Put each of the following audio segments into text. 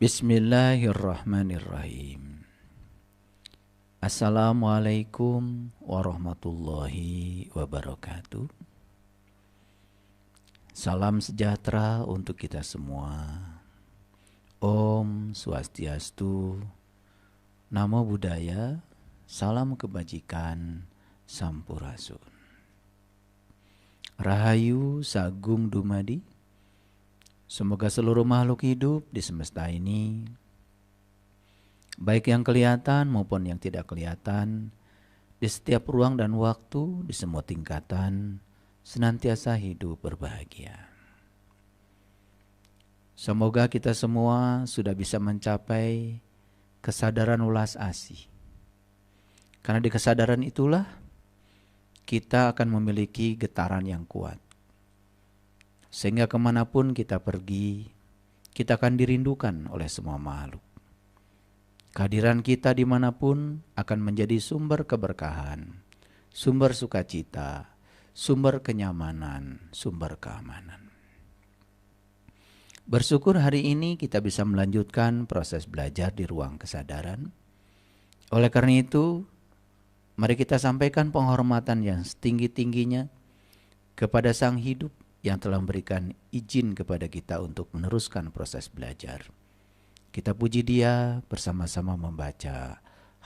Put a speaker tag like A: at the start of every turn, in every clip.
A: Bismillahirrahmanirrahim. Assalamualaikum warahmatullahi wabarakatuh. Salam sejahtera untuk kita semua. Om Swastiastu, Namo Buddhaya, salam kebajikan, Sampurasun. Rahayu Sagung Dumadi. Semoga seluruh makhluk hidup di semesta ini, baik yang kelihatan maupun yang tidak kelihatan, di setiap ruang dan waktu, di semua tingkatan, senantiasa hidup berbahagia. Semoga kita semua sudah bisa mencapai kesadaran ulas asih. Karena di kesadaran itulah kita akan memiliki getaran yang kuat. Sehingga kemanapun kita pergi, kita akan dirindukan oleh semua makhluk. Kehadiran kita dimanapun akan menjadi sumber keberkahan, sumber sukacita, sumber kenyamanan, sumber keamanan. Bersyukur hari ini kita bisa melanjutkan proses belajar di ruang kesadaran. Oleh karena itu, mari kita sampaikan penghormatan yang setinggi-tingginya kepada Sang Hidup yang telah memberikan izin kepada kita untuk meneruskan proses belajar. Kita puji Dia bersama-sama membaca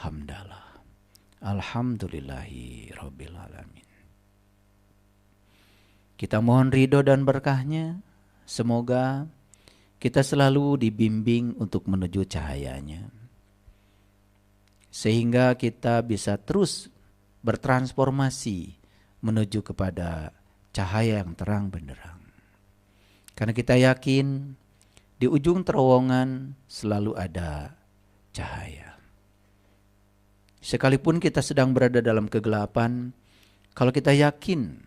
A: hamdalah. Alhamdulillahi Rabbil Alamin. Kita mohon ridho dan berkahnya. Semoga kita selalu dibimbing untuk menuju cahayanya. Sehingga kita bisa terus bertransformasi menuju kepada cahaya yang terang benderang. Karena kita yakin di ujung terowongan selalu ada cahaya. Sekalipun kita sedang berada dalam kegelapan, kalau kita yakin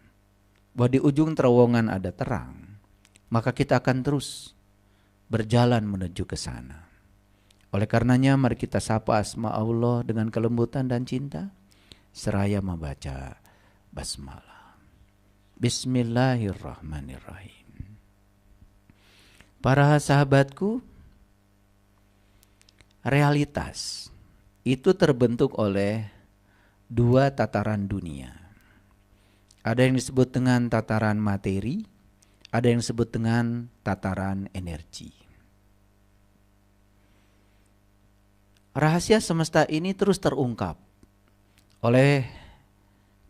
A: bahwa di ujung terowongan ada terang, maka kita akan terus berjalan menuju ke sana. Oleh karenanya mari kita sapa asma Allah dengan kelembutan dan cinta, seraya membaca basmalah. Bismillahirrahmanirrahim. Para sahabatku, realitas itu terbentuk oleh dua tataran dunia. Ada yang disebut dengan tataran materi, ada yang disebut dengan tataran energi. Rahasia semesta ini terus terungkap oleh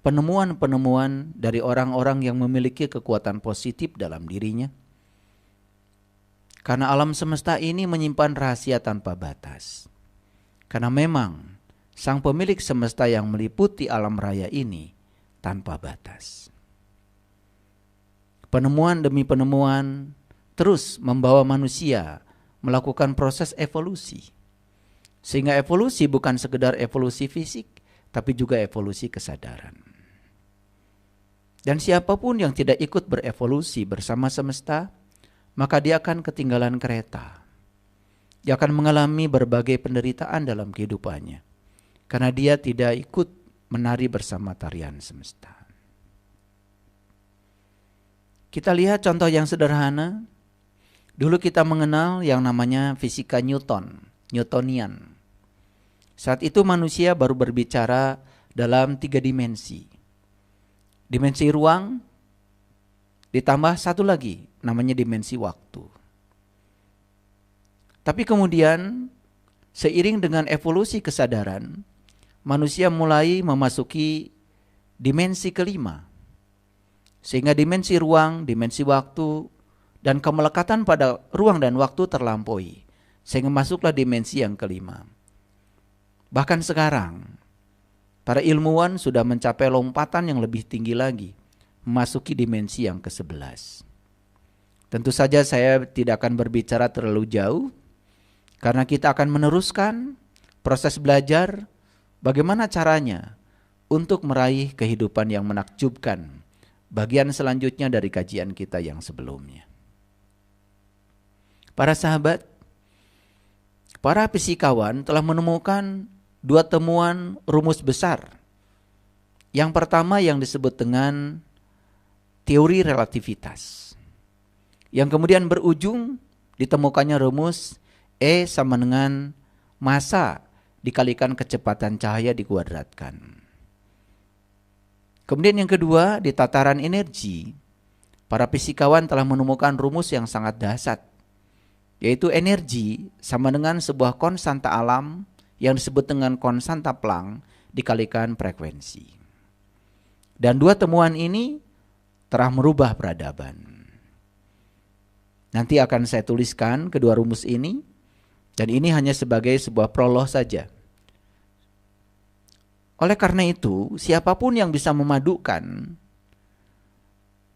A: penemuan-penemuan dari orang-orang yang memiliki kekuatan positif dalam dirinya. Karena alam semesta ini menyimpan rahasia tanpa batas. Karena memang sang pemilik semesta yang meliputi alam raya ini tanpa batas. Penemuan demi penemuan terus membawa manusia melakukan proses evolusi. Sehingga evolusi bukan sekedar evolusi fisik, tapi juga evolusi kesadaran. Dan siapapun yang tidak ikut berevolusi bersama semesta, maka dia akan ketinggalan kereta. Dia akan mengalami berbagai penderitaan dalam kehidupannya, karena dia tidak ikut menari bersama tarian semesta. Kita lihat contoh yang sederhana. Dulu kita mengenal yang namanya fisika Newtonian. Saat itu manusia baru berbicara dalam 3 dimensi. Dimensi ruang, ditambah satu lagi, namanya dimensi waktu. Tapi kemudian, seiring dengan evolusi kesadaran, manusia mulai memasuki dimensi kelima. Sehingga dimensi ruang, dimensi waktu, dan kemelekatan pada ruang dan waktu terlampaui. Sehingga masuklah dimensi yang kelima. Bahkan sekarang, para ilmuwan sudah mencapai lompatan yang lebih tinggi lagi, memasuki dimensi yang ke-11. Tentu saja saya tidak akan berbicara terlalu jauh, karena kita akan meneruskan proses belajar bagaimana caranya untuk meraih kehidupan yang menakjubkan, bagian selanjutnya dari kajian kita yang sebelumnya. Para sahabat, para fisikawan telah menemukan 2 temuan rumus besar. Yang pertama yang disebut dengan teori relativitas. Yang kemudian berujung ditemukannya rumus E sama dengan massa dikalikan kecepatan cahaya dikuadratkan. Kemudian yang kedua, di tataran energi, para fisikawan telah menemukan rumus yang sangat dahsyat, yaitu energi sama dengan sebuah konstanta alam yang disebut dengan konstanta Planck dikalikan frekuensi. Dan dua temuan ini telah merubah peradaban. Nanti akan saya tuliskan kedua rumus ini, dan ini hanya sebagai sebuah prolog saja. Oleh karena itu, siapapun yang bisa memadukan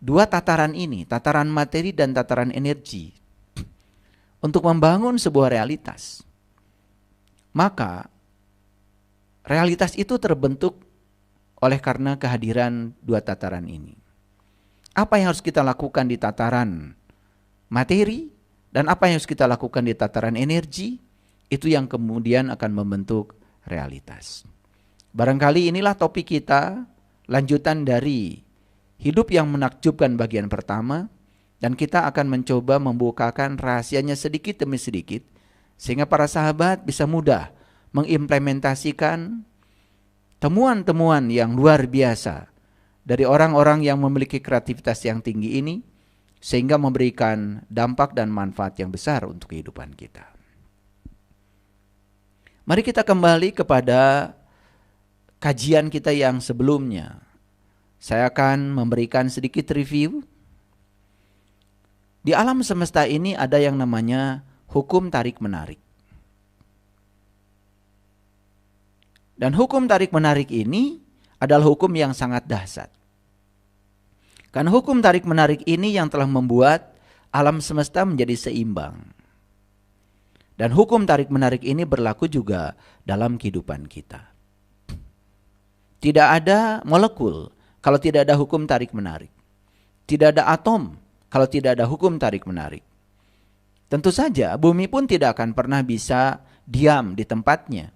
A: dua tataran ini, tataran materi dan tataran energi, untuk membangun sebuah realitas, maka realitas itu terbentuk oleh karena kehadiran dua tataran ini. Apa yang harus kita lakukan di tataran materi dan apa yang harus kita lakukan di tataran energi, itu yang kemudian akan membentuk realitas. Barangkali inilah topik kita, lanjutan dari hidup yang menakjubkan bagian pertama, dan kita akan mencoba membukakan rahasianya sedikit demi sedikit, sehingga para sahabat bisa mudah mengimplementasikan temuan-temuan yang luar biasa dari orang-orang yang memiliki kreativitas yang tinggi ini, sehingga memberikan dampak dan manfaat yang besar untuk kehidupan kita. Mari kita kembali kepada kajian kita yang sebelumnya. Saya akan memberikan sedikit review. Di alam semesta ini ada yang namanya hukum tarik-menarik. Dan hukum tarik-menarik ini adalah hukum yang sangat dahsyat. Karena hukum tarik-menarik ini yang telah membuat alam semesta menjadi seimbang. Dan hukum tarik-menarik ini berlaku juga dalam kehidupan kita. Tidak ada molekul kalau tidak ada hukum tarik-menarik. Tidak ada atom kalau tidak ada hukum tarik-menarik. Tentu saja bumi pun tidak akan pernah bisa diam di tempatnya.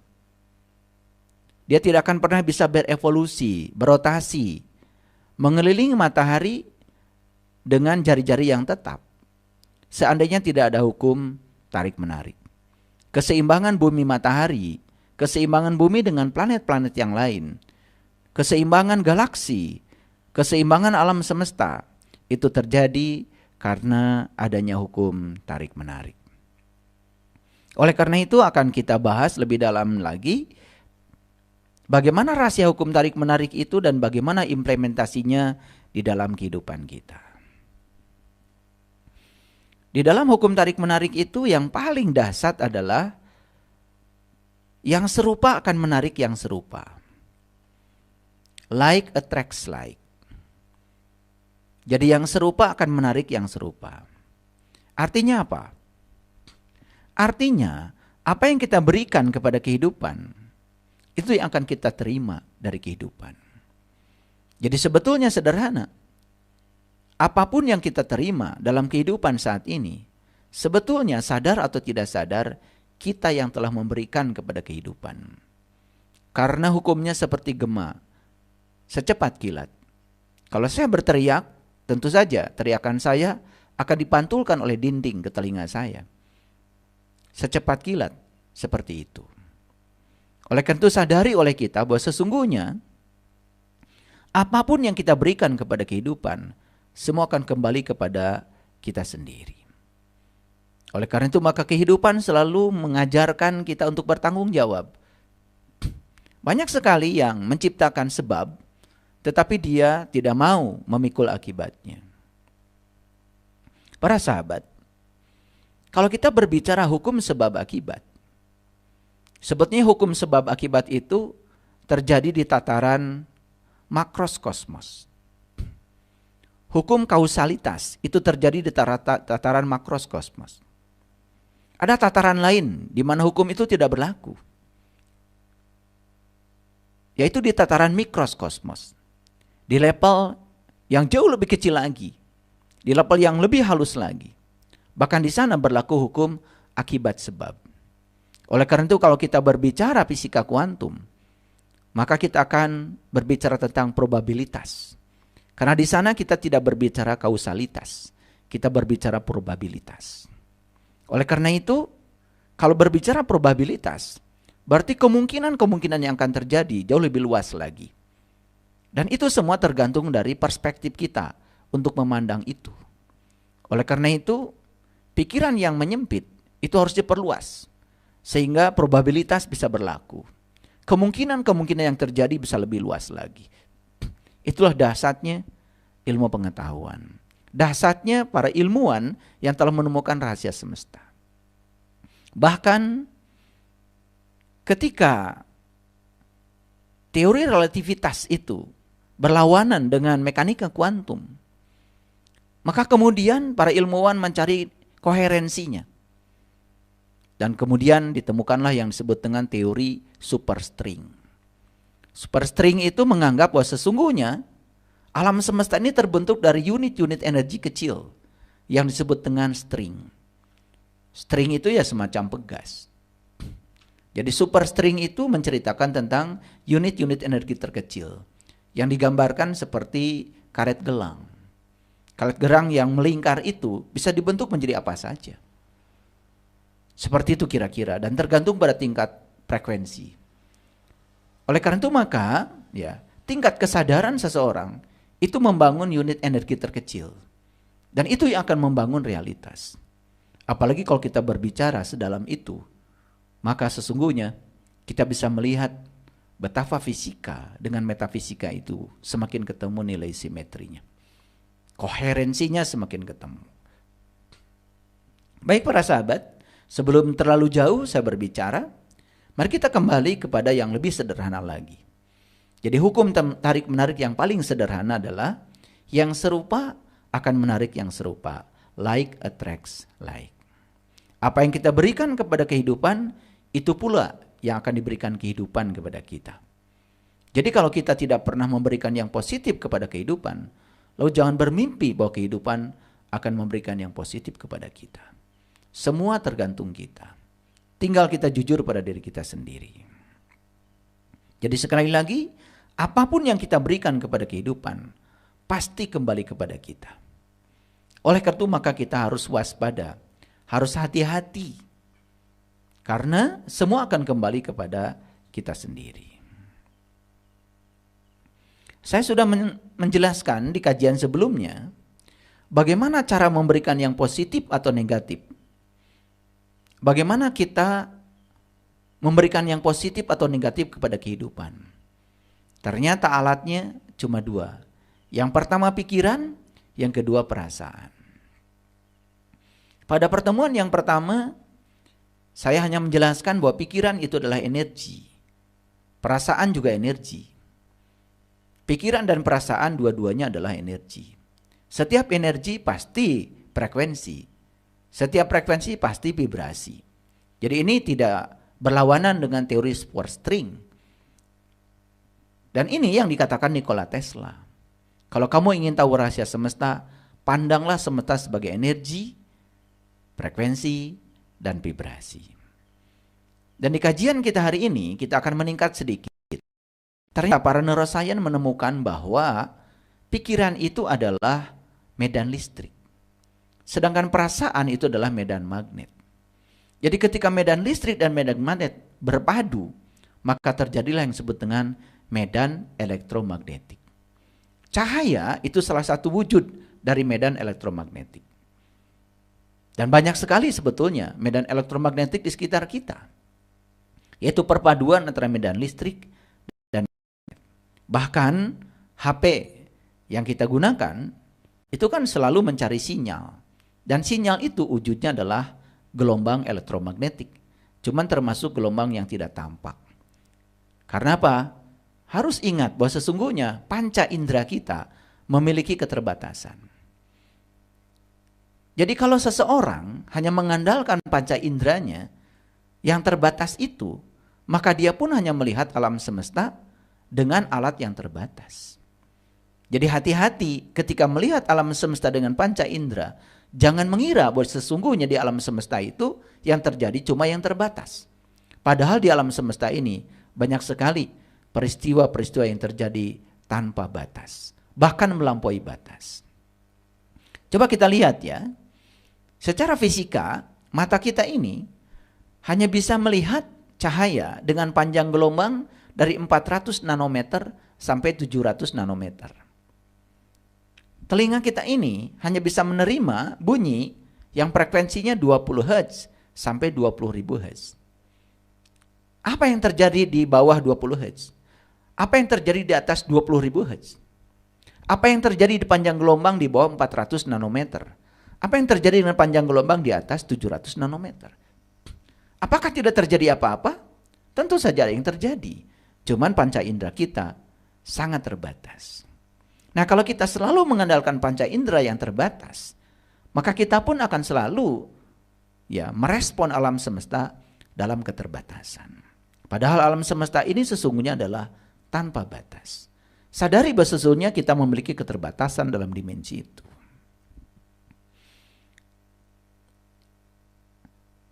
A: Dia tidak akan pernah bisa berevolusi, berotasi, mengelilingi matahari dengan jari-jari yang tetap. Seandainya tidak ada hukum tarik-menarik. Keseimbangan bumi matahari, keseimbangan bumi dengan planet-planet yang lain, keseimbangan galaksi, keseimbangan alam semesta, itu terjadi karena adanya hukum tarik-menarik. Oleh karena itu akan kita bahas lebih dalam lagi bagaimana rahasia hukum tarik-menarik itu dan bagaimana implementasinya di dalam kehidupan kita. Di dalam hukum tarik-menarik itu yang paling dahsyat adalah yang serupa akan menarik yang serupa. Like attracts like. Jadi yang serupa akan menarik yang serupa. Artinya apa? Artinya apa yang kita berikan kepada kehidupan, itu yang akan kita terima dari kehidupan. Jadi sebetulnya sederhana. Apapun yang kita terima dalam kehidupan saat ini, sebetulnya sadar atau tidak sadar, kita yang telah memberikan kepada kehidupan. Karena hukumnya seperti gema, secepat kilat. Kalau saya berteriak, tentu saja teriakan saya akan dipantulkan oleh dinding ke telinga saya. Secepat kilat, seperti itu. Oleh karena itu sadari oleh kita bahwa sesungguhnya apapun yang kita berikan kepada kehidupan, semua akan kembali kepada kita sendiri. Oleh karena itu maka kehidupan selalu mengajarkan kita untuk bertanggung jawab. Banyak sekali yang menciptakan sebab, tetapi dia tidak mau memikul akibatnya. Para sahabat, kalau kita berbicara hukum sebab akibat, sebetulnya hukum sebab akibat itu terjadi di tataran makroskosmos. Hukum kausalitas itu terjadi di tataran makroskosmos. Ada tataran lain di mana hukum itu tidak berlaku, yaitu di tataran mikroskosmos. Di level yang jauh lebih kecil lagi, di level yang lebih halus lagi. Bahkan di sana berlaku hukum akibat sebab. Oleh karena itu kalau kita berbicara fisika kuantum, maka kita akan berbicara tentang probabilitas. Karena di sana kita tidak berbicara kausalitas, kita berbicara probabilitas. Oleh karena itu, kalau berbicara probabilitas, berarti kemungkinan-kemungkinan yang akan terjadi jauh lebih luas lagi. Dan itu semua tergantung dari perspektif kita untuk memandang itu. Oleh karena itu, pikiran yang menyempit itu harus diperluas, sehingga probabilitas bisa berlaku. Kemungkinan-kemungkinan yang terjadi bisa lebih luas lagi. Itulah dasarnya ilmu pengetahuan. Dasarnya para ilmuwan yang telah menemukan rahasia semesta. Bahkan ketika teori relativitas itu berlawanan dengan mekanika kuantum, maka kemudian para ilmuwan mencari koherensinya. Dan kemudian ditemukanlah yang disebut dengan teori superstring. Superstring itu menganggap bahwa sesungguhnya alam semesta ini terbentuk dari unit-unit energi kecil yang disebut dengan string. String itu ya semacam pegas. Jadi superstring itu menceritakan tentang unit-unit energi terkecil yang digambarkan seperti karet gelang. Karet gelang yang melingkar itu bisa dibentuk menjadi apa saja. Seperti itu kira-kira, dan tergantung pada tingkat frekuensi. Oleh karena itu maka ya, tingkat kesadaran seseorang itu membangun unit energi terkecil. Dan itu yang akan membangun realitas. Apalagi kalau kita berbicara sedalam itu, maka sesungguhnya kita bisa melihat betapa fisika dengan metafisika itu semakin ketemu nilai simetrinya. Koherensinya semakin ketemu. Baik para sahabat, sebelum terlalu jauh saya berbicara, mari kita kembali kepada yang lebih sederhana lagi. Jadi hukum tarik-menarik yang paling sederhana adalah yang serupa akan menarik yang serupa. Like attracts like. Apa yang kita berikan kepada kehidupan, itu pula yang akan diberikan kehidupan kepada kita. Jadi kalau kita tidak pernah memberikan yang positif kepada kehidupan, lalu jangan bermimpi bahwa kehidupan akan memberikan yang positif kepada kita. Semua tergantung kita. Tinggal kita jujur pada diri kita sendiri. Jadi sekali lagi, apapun yang kita berikan kepada kehidupan, pasti kembali kepada kita. Oleh karena itu maka kita harus waspada, harus hati-hati. Karena semua akan kembali kepada kita sendiri. Saya sudah menjelaskan di kajian sebelumnya, bagaimana cara memberikan yang positif atau negatif. Bagaimana kita memberikan yang positif atau negatif kepada kehidupan. Ternyata alatnya cuma dua. Yang pertama pikiran, yang kedua perasaan. Pada pertemuan yang pertama, saya hanya menjelaskan bahwa pikiran itu adalah energi. Perasaan juga energi. Pikiran dan perasaan dua-duanya adalah energi. Setiap energi pasti frekuensi. Setiap frekuensi pasti vibrasi. Jadi ini tidak berlawanan dengan teori superstring. Dan ini yang dikatakan Nikola Tesla. Kalau kamu ingin tahu rahasia semesta, pandanglah semesta sebagai energi, frekuensi, dan vibrasi. Dan di kajian kita hari ini, kita akan meningkat sedikit. Ternyata para neuroscience menemukan bahwa pikiran itu adalah medan listrik. Sedangkan perasaan itu adalah medan magnet. Jadi ketika medan listrik dan medan magnet berpadu, maka terjadilah yang disebut dengan medan elektromagnetik. Cahaya itu salah satu wujud dari medan elektromagnetik. Dan banyak sekali sebetulnya medan elektromagnetik di sekitar kita. Yaitu perpaduan antara medan listrik dan magnet. Bahkan HP yang kita gunakan itu kan selalu mencari sinyal. Dan sinyal itu wujudnya adalah gelombang elektromagnetik. Cuman termasuk gelombang yang tidak tampak. Karena apa? Harus ingat bahwa sesungguhnya panca indera kita memiliki keterbatasan. Jadi kalau seseorang hanya mengandalkan panca inderanya yang terbatas itu, maka dia pun hanya melihat alam semesta dengan alat yang terbatas. Jadi hati-hati ketika melihat alam semesta dengan panca indera, jangan mengira bahwa sesungguhnya di alam semesta itu yang terjadi cuma yang terbatas. Padahal di alam semesta ini banyak sekali peristiwa-peristiwa yang terjadi tanpa batas, bahkan melampaui batas. Coba kita lihat ya, secara fisika mata kita ini hanya bisa melihat cahaya dengan panjang gelombang dari 400 nanometer sampai 700 nanometer. Telinga kita ini hanya bisa menerima bunyi yang frekuensinya 20 Hz sampai 20.000 Hz. Apa yang terjadi di bawah 20 Hz? Apa yang terjadi di atas 20.000 Hz? Apa yang terjadi di panjang gelombang di bawah 400 nanometer? Apa yang terjadi dengan panjang gelombang di atas 700 nanometer? Apakah tidak terjadi apa-apa? Tentu saja ada yang terjadi. Cuman panca indera kita sangat terbatas. Nah, kalau kita selalu mengandalkan panca indera yang terbatas, maka kita pun akan selalu merespon alam semesta dalam keterbatasan. Padahal alam semesta ini sesungguhnya adalah tanpa batas. Sadari bahwa sesungguhnya kita memiliki keterbatasan dalam dimensi itu.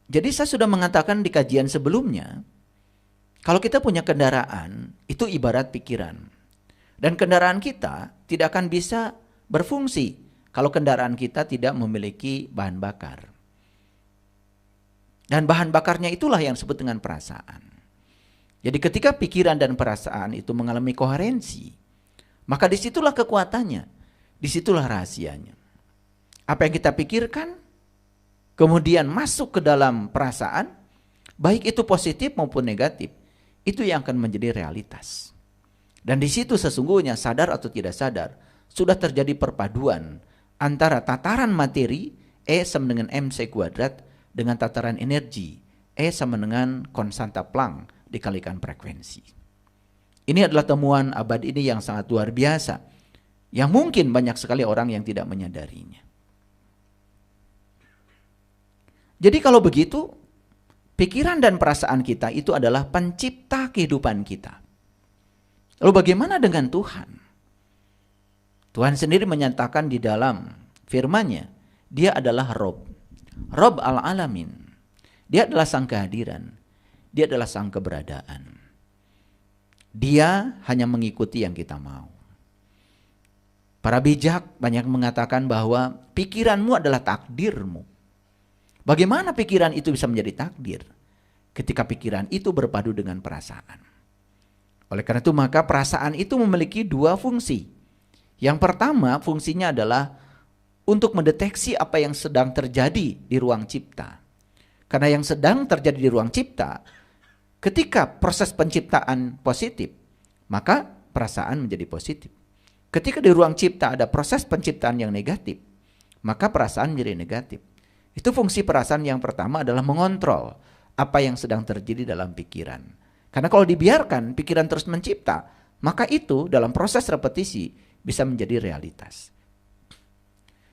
A: Jadi saya sudah mengatakan di kajian sebelumnya, kalau kita punya kendaraan, itu ibarat pikiran. Dan kendaraan kita tidak akan bisa berfungsi kalau kendaraan kita tidak memiliki bahan bakar. Dan bahan bakarnya itulah yang disebut dengan perasaan. Jadi ketika pikiran dan perasaan itu mengalami koherensi, maka disitulah kekuatannya, disitulah rahasianya. Apa yang kita pikirkan, kemudian masuk ke dalam perasaan, baik itu positif maupun negatif, itu yang akan menjadi realitas. Dan di situ sesungguhnya sadar atau tidak sadar, sudah terjadi perpaduan antara tataran materi E sama dengan mc kuadrat dengan tataran energi E sama dengan konstanta Planck dikalikan frekuensi. Ini adalah temuan abad ini yang sangat luar biasa, yang mungkin banyak sekali orang yang tidak menyadarinya. Jadi kalau begitu, pikiran dan perasaan kita itu adalah pencipta kehidupan kita. Lalu bagaimana dengan Tuhan? Tuhan sendiri menyatakan di dalam firman-Nya, Dia adalah Rob. Rob al-alamin. Dia adalah sang kehadiran. Dia adalah sang keberadaan. Dia hanya mengikuti yang kita mau. Para bijak banyak mengatakan bahwa pikiranmu adalah takdirmu. Bagaimana pikiran itu bisa menjadi takdir? Ketika pikiran itu berpadu dengan perasaan. Oleh karena itu maka perasaan itu memiliki dua fungsi. Yang pertama fungsinya adalah untuk mendeteksi apa yang sedang terjadi di ruang cipta. Karena yang sedang terjadi di ruang cipta, ketika proses penciptaan positif, maka perasaan menjadi positif. Ketika di ruang cipta ada proses penciptaan yang negatif, maka perasaan menjadi negatif. Itu fungsi perasaan yang pertama adalah mengontrol apa yang sedang terjadi dalam pikiran. Karena kalau dibiarkan pikiran terus mencipta, maka itu dalam proses repetisi bisa menjadi realitas.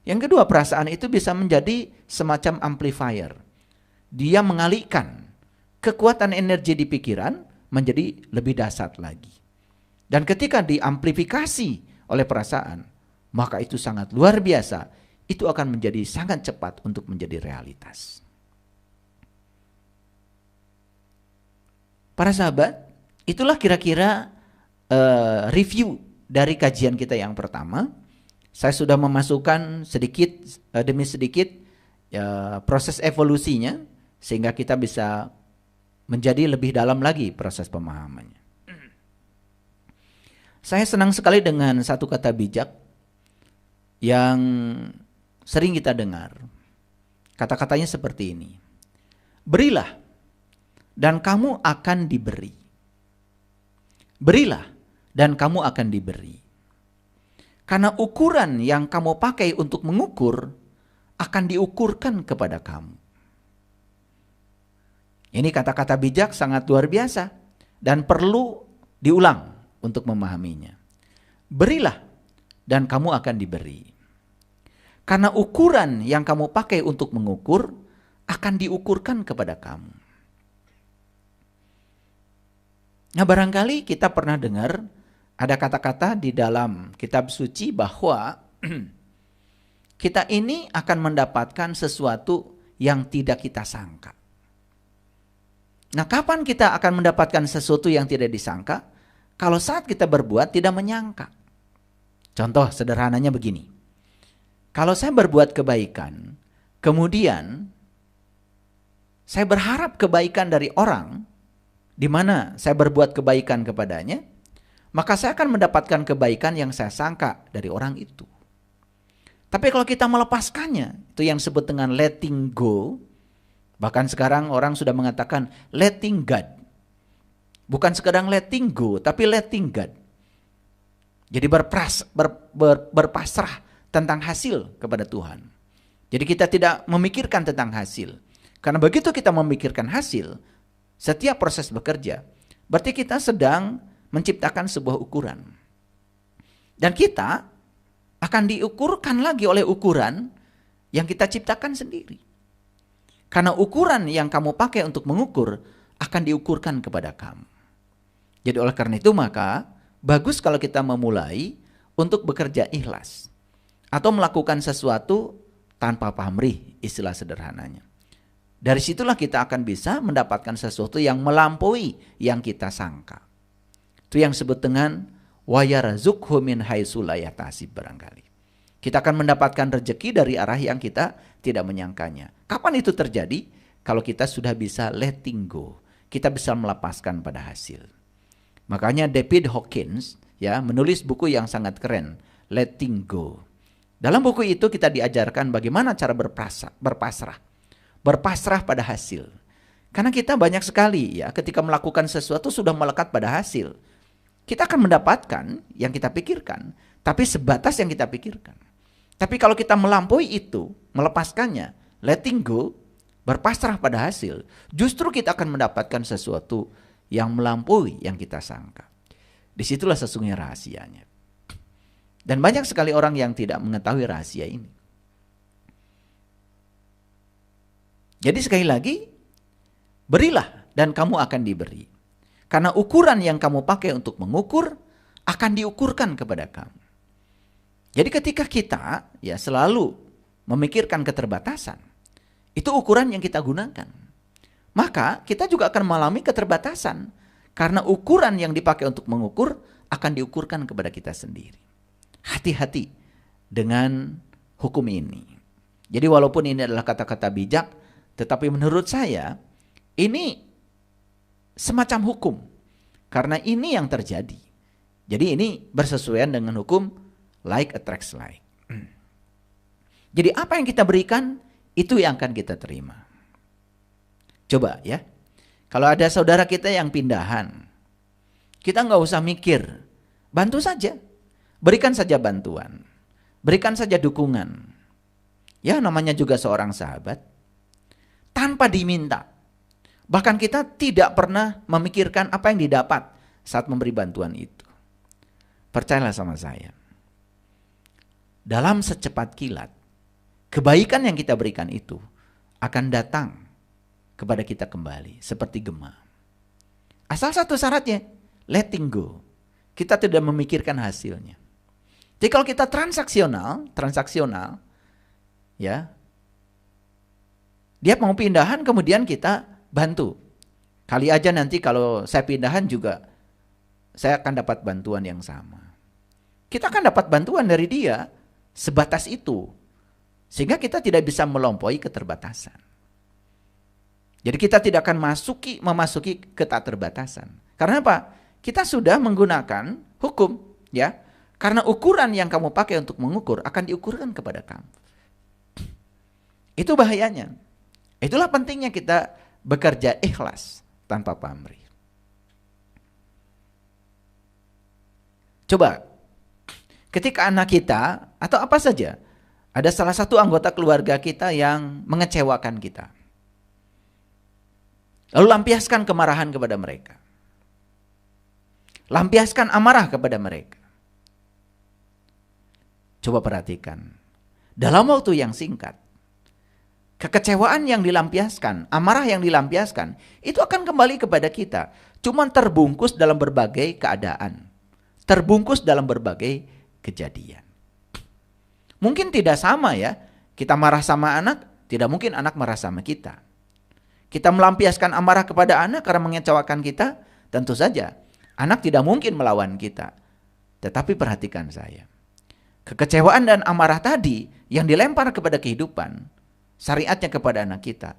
A: Yang kedua, perasaan itu bisa menjadi semacam amplifier. Dia mengalihkan kekuatan energi di pikiran menjadi lebih dahsyat lagi. Dan ketika diamplifikasi oleh perasaan, maka itu sangat luar biasa. Itu akan menjadi sangat cepat untuk menjadi realitas. Para sahabat, itulah kira-kira review dari kajian kita yang pertama. Saya sudah memasukkan sedikit demi sedikit proses evolusinya, sehingga kita bisa menjadi lebih dalam lagi proses pemahamannya. Saya senang sekali dengan satu kata bijak yang sering kita dengar. Kata-katanya seperti ini. Berilah dan kamu akan diberi. Berilah dan kamu akan diberi. Karena ukuran yang kamu pakai untuk mengukur akan diukurkan kepada kamu. Ini kata-kata bijak sangat luar biasa dan perlu diulang untuk memahaminya. Berilah dan kamu akan diberi. Karena ukuran yang kamu pakai untuk mengukur akan diukurkan kepada kamu. Nah, barangkali kita pernah dengar ada kata-kata di dalam kitab suci bahwa kita ini akan mendapatkan sesuatu yang tidak kita sangka. Nah, kapan kita akan mendapatkan sesuatu yang tidak disangka? Kalau saat kita berbuat tidak menyangka. Contoh sederhananya begini. Kalau saya berbuat kebaikan, kemudian saya berharap kebaikan dari orang, di mana saya berbuat kebaikan kepadanya, maka saya akan mendapatkan kebaikan yang saya sangka dari orang itu. Tapi kalau kita melepaskannya, itu yang disebut dengan letting go. Bahkan sekarang orang sudah mengatakan letting God. Bukan sekedar letting go, tapi letting God. Jadi berpasrah tentang hasil kepada Tuhan. Jadi kita tidak memikirkan tentang hasil. Karena begitu kita memikirkan hasil, setiap proses bekerja, berarti kita sedang menciptakan sebuah ukuran. Dan kita akan diukurkan lagi oleh ukuran yang kita ciptakan sendiri. Karena ukuran yang kamu pakai untuk mengukur akan diukurkan kepada kamu. Jadi oleh karena itu maka bagus kalau kita memulai untuk bekerja ikhlas. Atau melakukan sesuatu tanpa pamrih, istilah sederhananya. Dari situlah kita akan bisa mendapatkan sesuatu yang melampaui yang kita sangka. Itu yang disebut dengan wa yarzuqhu min haitsu la yahtasib barangkali. Kita akan mendapatkan rezeki dari arah yang kita tidak menyangkanya. Kapan itu terjadi? Kalau kita sudah bisa letting go. Kita bisa melepaskan pada hasil. Makanya David Hawkins ya menulis buku yang sangat keren, Letting Go. Dalam buku itu kita diajarkan bagaimana cara berpasrah pada hasil. Karena kita banyak sekali ya ketika melakukan sesuatu sudah melekat pada hasil. Kita akan mendapatkan yang kita pikirkan, tapi sebatas yang kita pikirkan. Tapi kalau kita melampaui itu, melepaskannya, letting go, berpasrah pada hasil, justru kita akan mendapatkan sesuatu yang melampaui yang kita sangka. Disitulah sesungguhnya rahasianya. Dan banyak sekali orang yang tidak mengetahui rahasia ini. Jadi sekali lagi, berilah dan kamu akan diberi. Karena ukuran yang kamu pakai untuk mengukur akan diukurkan kepada kamu. Jadi ketika kita ya selalu memikirkan keterbatasan, itu ukuran yang kita gunakan. Maka kita juga akan mengalami keterbatasan. Karena ukuran yang dipakai untuk mengukur akan diukurkan kepada kita sendiri. Hati-hati dengan hukum ini. Jadi walaupun ini adalah kata-kata bijak, tetapi menurut saya ini semacam hukum. Karena ini yang terjadi. Jadi ini bersesuaian dengan hukum like attracts like. Jadi apa yang kita berikan, itu yang akan kita terima. Coba ya. Kalau ada saudara kita yang pindahan, kita nggak usah mikir. Bantu saja. Berikan saja bantuan. Berikan saja dukungan. Ya namanya juga seorang sahabat. Tanpa diminta. Bahkan kita tidak pernah memikirkan apa yang didapat saat memberi bantuan itu. Percayalah sama saya. Dalam secepat kilat, kebaikan yang kita berikan itu akan datang kepada kita kembali seperti gema. Asal satu syaratnya, letting go. Kita tidak memikirkan hasilnya. Jadi kalau kita transaksional, ya, dia mau pindahan kemudian kita bantu. Kali aja nanti kalau saya pindahan juga, saya akan dapat bantuan yang sama. Kita akan dapat bantuan dari dia sebatas itu. Sehingga kita tidak bisa melampaui keterbatasan. Jadi kita tidak akan memasuki keterbatasan. Karena apa? Kita sudah menggunakan hukum, ya. Karena ukuran yang kamu pakai untuk mengukur akan diukurkan kepada kamu. Itu bahayanya. Itulah pentingnya kita bekerja ikhlas tanpa pamrih. Coba, ketika anak kita atau apa saja, ada salah satu anggota keluarga kita yang mengecewakan kita. Lalu lampiaskan kemarahan kepada mereka. Lampiaskan amarah kepada mereka. Coba perhatikan. Dalam waktu yang singkat, kekecewaan yang dilampiaskan, amarah yang dilampiaskan, itu akan kembali kepada kita. Cuman terbungkus dalam berbagai keadaan. Terbungkus dalam berbagai kejadian. Mungkin tidak sama ya. Kita marah sama anak, tidak mungkin anak marah sama kita. Kita melampiaskan amarah kepada anak karena mengecewakan kita, tentu saja anak tidak mungkin melawan kita. Tetapi perhatikan saya. Kekecewaan dan amarah tadi yang dilempar kepada kehidupan, syariatnya kepada anak kita,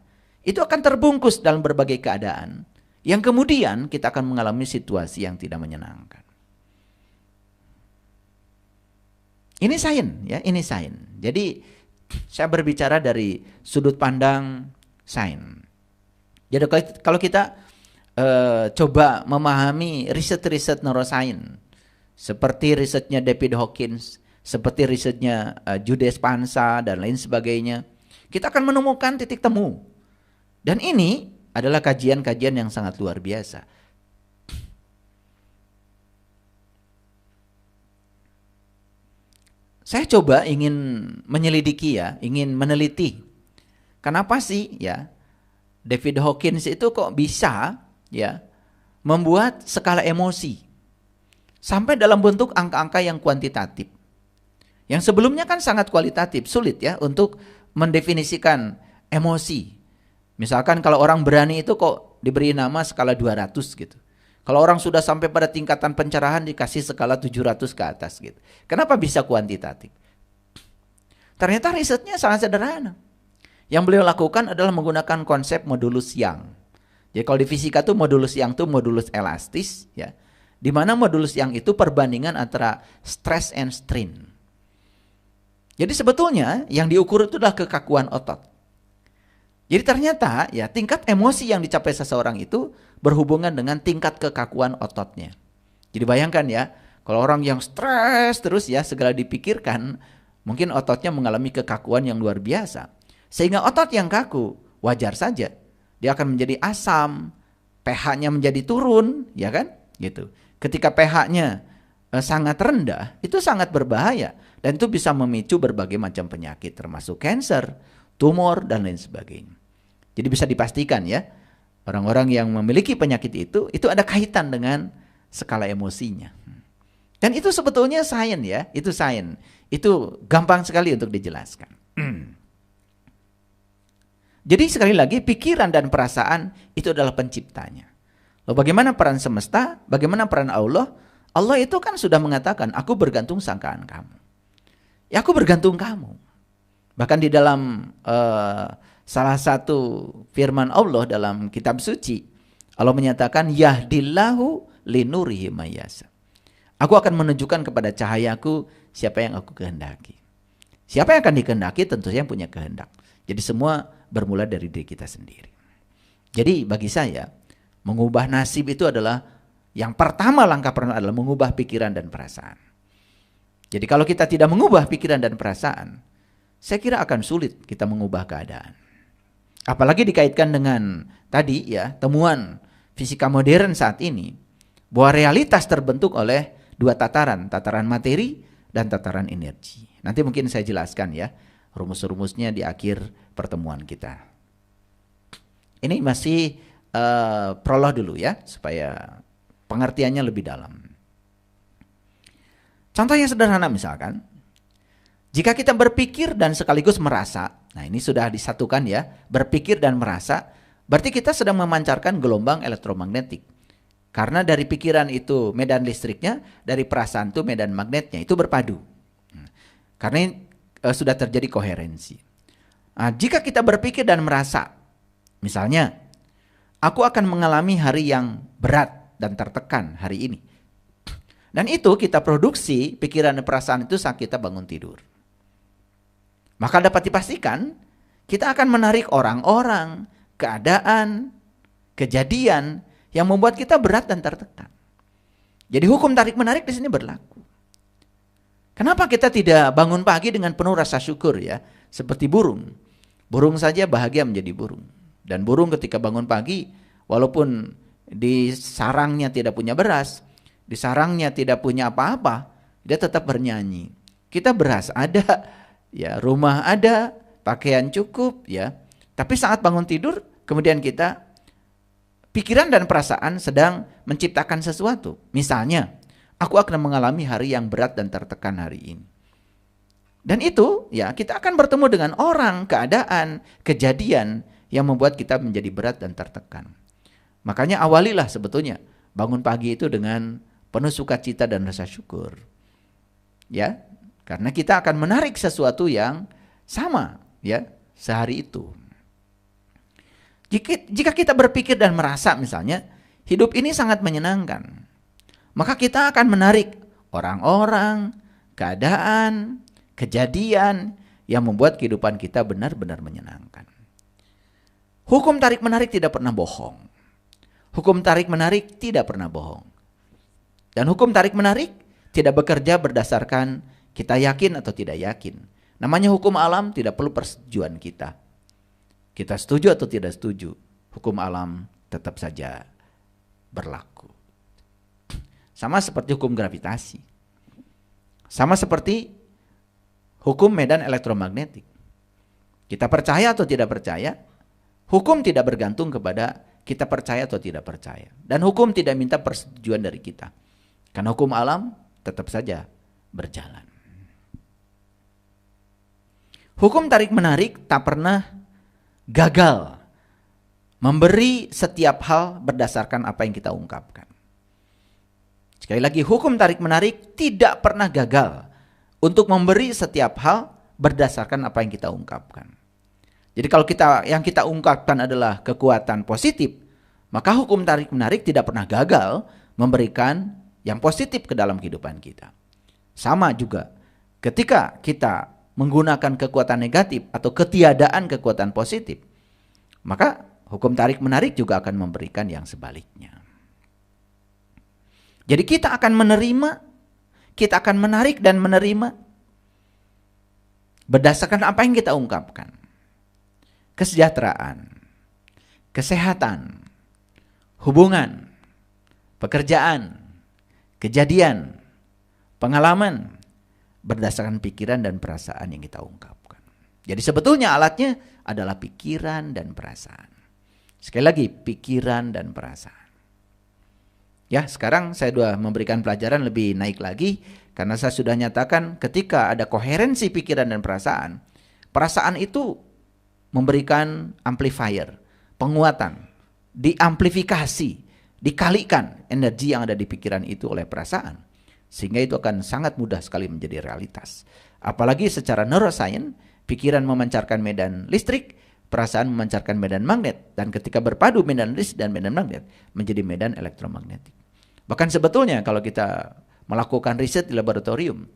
A: itu akan terbungkus dalam berbagai keadaan yang kemudian kita akan mengalami situasi yang tidak menyenangkan. Ini sains ya, ini sains. Jadi saya berbicara dari sudut pandang sains. Jadi kalau kita coba memahami riset-riset neuroscience seperti risetnya David Hawkins, seperti risetnya Jude Spansa dan lain sebagainya, kita akan menemukan titik temu. Dan ini adalah kajian-kajian yang sangat luar biasa. Saya coba ingin menyelidiki ya, ingin meneliti. Kenapa sih ya David Hawkins itu kok bisa ya membuat skala emosi sampai dalam bentuk angka-angka yang kuantitatif. Yang sebelumnya kan sangat kualitatif, sulit ya untuk mendefinisikan emosi. Misalkan kalau orang berani itu kok diberi nama skala 200 gitu. Kalau orang sudah sampai pada tingkatan pencerahan dikasih skala 700 ke atas gitu. Kenapa bisa kuantitatif? Ternyata risetnya sangat sederhana. Yang beliau lakukan adalah menggunakan konsep modulus Young. Jadi kalau di fisika tuh modulus Young tuh modulus elastis ya. Di mana modulus Young itu perbandingan antara stress and strain. Jadi sebetulnya yang diukur itu adalah kekakuan otot. Jadi ternyata ya tingkat emosi yang dicapai seseorang itu berhubungan dengan tingkat kekakuan ototnya. Jadi bayangkan ya, kalau orang yang stres terus ya segala dipikirkan, mungkin ototnya mengalami kekakuan yang luar biasa. Sehingga otot yang kaku wajar saja, dia akan menjadi asam, pH-nya menjadi turun, ya kan? Gitu. Ketika pH-nya sangat rendah, itu sangat berbahaya dan itu bisa memicu berbagai macam penyakit termasuk kanker, tumor dan lain sebagainya. Jadi bisa dipastikan ya, orang-orang yang memiliki penyakit itu ada kaitan dengan skala emosinya. Dan itu sebetulnya sains ya, itu sains. Itu gampang sekali untuk dijelaskan. Jadi sekali lagi pikiran dan perasaan itu adalah penciptanya. Lalu bagaimana peran semesta? Bagaimana peran Allah? Allah itu kan sudah mengatakan, aku bergantung sangkaan kamu. Ya aku bergantung kamu. Bahkan di dalam salah satu firman Allah dalam kitab suci, Allah menyatakan yahdillahu linurihi mayyasha. Aku akan menunjukkan kepada cahayaku siapa yang aku kehendaki. Siapa yang akan dikehendaki tentu saja yang punya kehendak. Jadi semua bermula dari diri kita sendiri. Jadi bagi saya mengubah nasib itu adalah yang pertama langkah pertama adalah mengubah pikiran dan perasaan. Jadi kalau kita tidak mengubah pikiran dan perasaan, saya kira akan sulit kita mengubah keadaan. Apalagi dikaitkan dengan tadi ya, temuan fisika modern saat ini, bahwa realitas terbentuk oleh dua tataran, tataran materi dan tataran energi. Nanti mungkin saya jelaskan ya, rumus-rumusnya di akhir pertemuan kita. Ini masih prolog dulu ya, supaya pengertiannya lebih dalam. Contoh yang sederhana misalkan, jika kita berpikir dan sekaligus merasa, nah ini sudah disatukan ya, berpikir dan merasa, berarti kita sedang memancarkan gelombang elektromagnetik. Karena dari pikiran itu medan listriknya, dari perasaan itu medan magnetnya, itu berpadu. Karena sudah terjadi koherensi. Nah, jika kita berpikir dan merasa, misalnya, aku akan mengalami hari yang berat dan tertekan hari ini. Dan itu kita produksi pikiran dan perasaan itu saat kita bangun tidur. Maka dapat dipastikan kita akan menarik orang-orang, keadaan, kejadian yang membuat kita berat dan tertekan. Jadi hukum tarik-menarik di sini berlaku. Kenapa kita tidak bangun pagi dengan penuh rasa syukur ya? Seperti burung. Burung saja bahagia menjadi burung. Dan burung ketika bangun pagi, walaupun di sarangnya tidak punya beras, di sarangnya tidak punya apa-apa, dia tetap bernyanyi. Kita beras ada, ya, rumah ada, pakaian cukup, ya. Tapi saat bangun tidur, kemudian kita pikiran dan perasaan sedang menciptakan sesuatu. Misalnya, aku akan mengalami hari yang berat dan tertekan hari ini. Dan itu, ya, kita akan bertemu dengan orang, keadaan, kejadian yang membuat kita menjadi berat dan tertekan. Makanya awalilah sebetulnya bangun pagi itu dengan penuh sukacita dan rasa syukur. Ya, karena kita akan menarik sesuatu yang sama, ya, sehari itu. Jika kita berpikir dan merasa misalnya hidup ini sangat menyenangkan, maka kita akan menarik orang-orang, keadaan, kejadian yang membuat kehidupan kita benar-benar menyenangkan. Hukum tarik-menarik tidak pernah bohong. Hukum tarik-menarik tidak pernah bohong. Dan hukum tarik-menarik tidak bekerja berdasarkan kita yakin atau tidak yakin. Namanya hukum alam, tidak perlu persetujuan kita. Kita setuju atau tidak setuju, hukum alam tetap saja berlaku. Sama seperti hukum gravitasi. Sama seperti hukum medan elektromagnetik. Kita percaya atau tidak percaya, hukum tidak bergantung kepada kita percaya atau tidak percaya. Dan hukum tidak minta persetujuan dari kita. Karena hukum alam tetap saja berjalan. Hukum tarik-menarik tak pernah gagal memberi setiap hal berdasarkan apa yang kita ungkapkan. Sekali lagi, hukum tarik-menarik tidak pernah gagal untuk memberi setiap hal berdasarkan apa yang kita ungkapkan. Jadi kalau yang kita ungkapkan adalah kekuatan positif, maka hukum tarik-menarik tidak pernah gagal memberikan yang positif ke dalam kehidupan kita. Sama juga ketika kita menggunakan kekuatan negatif atau ketiadaan kekuatan positif, maka hukum tarik-menarik juga akan memberikan yang sebaliknya. Jadi kita akan menerima, kita akan menarik dan menerima berdasarkan apa yang kita ungkapkan. Kesejahteraan, kesehatan, hubungan, pekerjaan, kejadian, pengalaman, berdasarkan pikiran dan perasaan yang kita ungkapkan. Jadi sebetulnya alatnya adalah pikiran dan perasaan. Sekali lagi, pikiran dan perasaan. Ya, sekarang saya sudah memberikan pelajaran lebih naik lagi, karena saya sudah nyatakan ketika ada koherensi pikiran dan perasaan, perasaan itu memberikan amplifier, penguatan, diamplifikasi, dikalikan energi yang ada di pikiran itu oleh perasaan. Sehingga itu akan sangat mudah sekali menjadi realitas. Apalagi secara neuroscience, pikiran memancarkan medan listrik, perasaan memancarkan medan magnet. Dan ketika berpadu medan listrik dan medan magnet menjadi medan elektromagnetik. Bahkan sebetulnya kalau kita melakukan riset di laboratorium,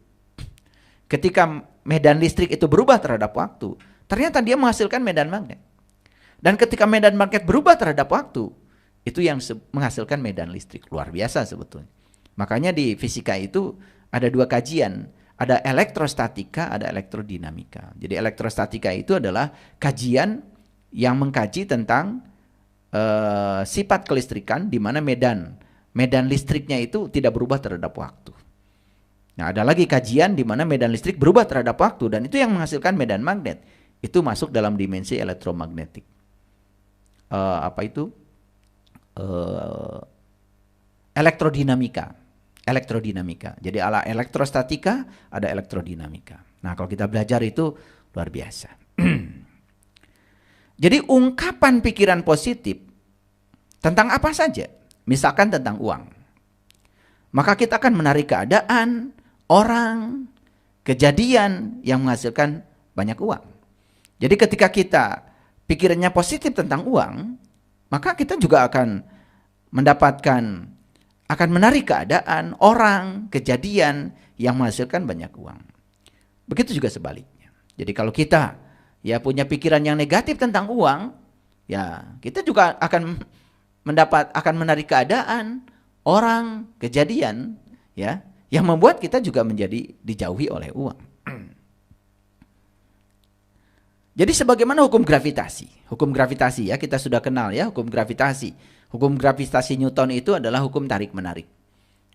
A: ketika medan listrik itu berubah terhadap waktu, ternyata dia menghasilkan medan magnet. Dan ketika medan magnet berubah terhadap waktu, itu yang menghasilkan medan listrik. Luar biasa sebetulnya. Makanya di fisika itu ada dua kajian, ada elektrostatika, ada elektrodinamika. Jadi elektrostatika itu adalah kajian yang mengkaji tentang sifat kelistrikan di mana medan listriknya itu tidak berubah terhadap waktu. Nah, ada lagi kajian di mana medan listrik berubah terhadap waktu dan itu yang menghasilkan medan magnet. Itu masuk dalam dimensi elektromagnetik. Elektrodinamika. Jadi ala elektrostatika ada elektrodinamika. Nah, kalau kita belajar itu luar biasa. Jadi ungkapan pikiran positif tentang apa saja, misalkan tentang uang, maka kita akan menarik keadaan, orang, kejadian yang menghasilkan banyak uang. Jadi ketika kita pikirannya positif tentang uang, maka kita juga akan mendapatkan, akan menarik keadaan, orang, kejadian yang menghasilkan banyak uang. Begitu juga sebaliknya. Jadi kalau kita ya punya pikiran yang negatif tentang uang, ya kita juga akan menarik keadaan, orang, kejadian ya yang membuat kita juga menjadi dijauhi oleh uang. Jadi sebagaimana hukum gravitasi. Hukum gravitasi ya kita sudah kenal ya, hukum gravitasi. Hukum gravitasi Newton itu adalah hukum tarik-menarik.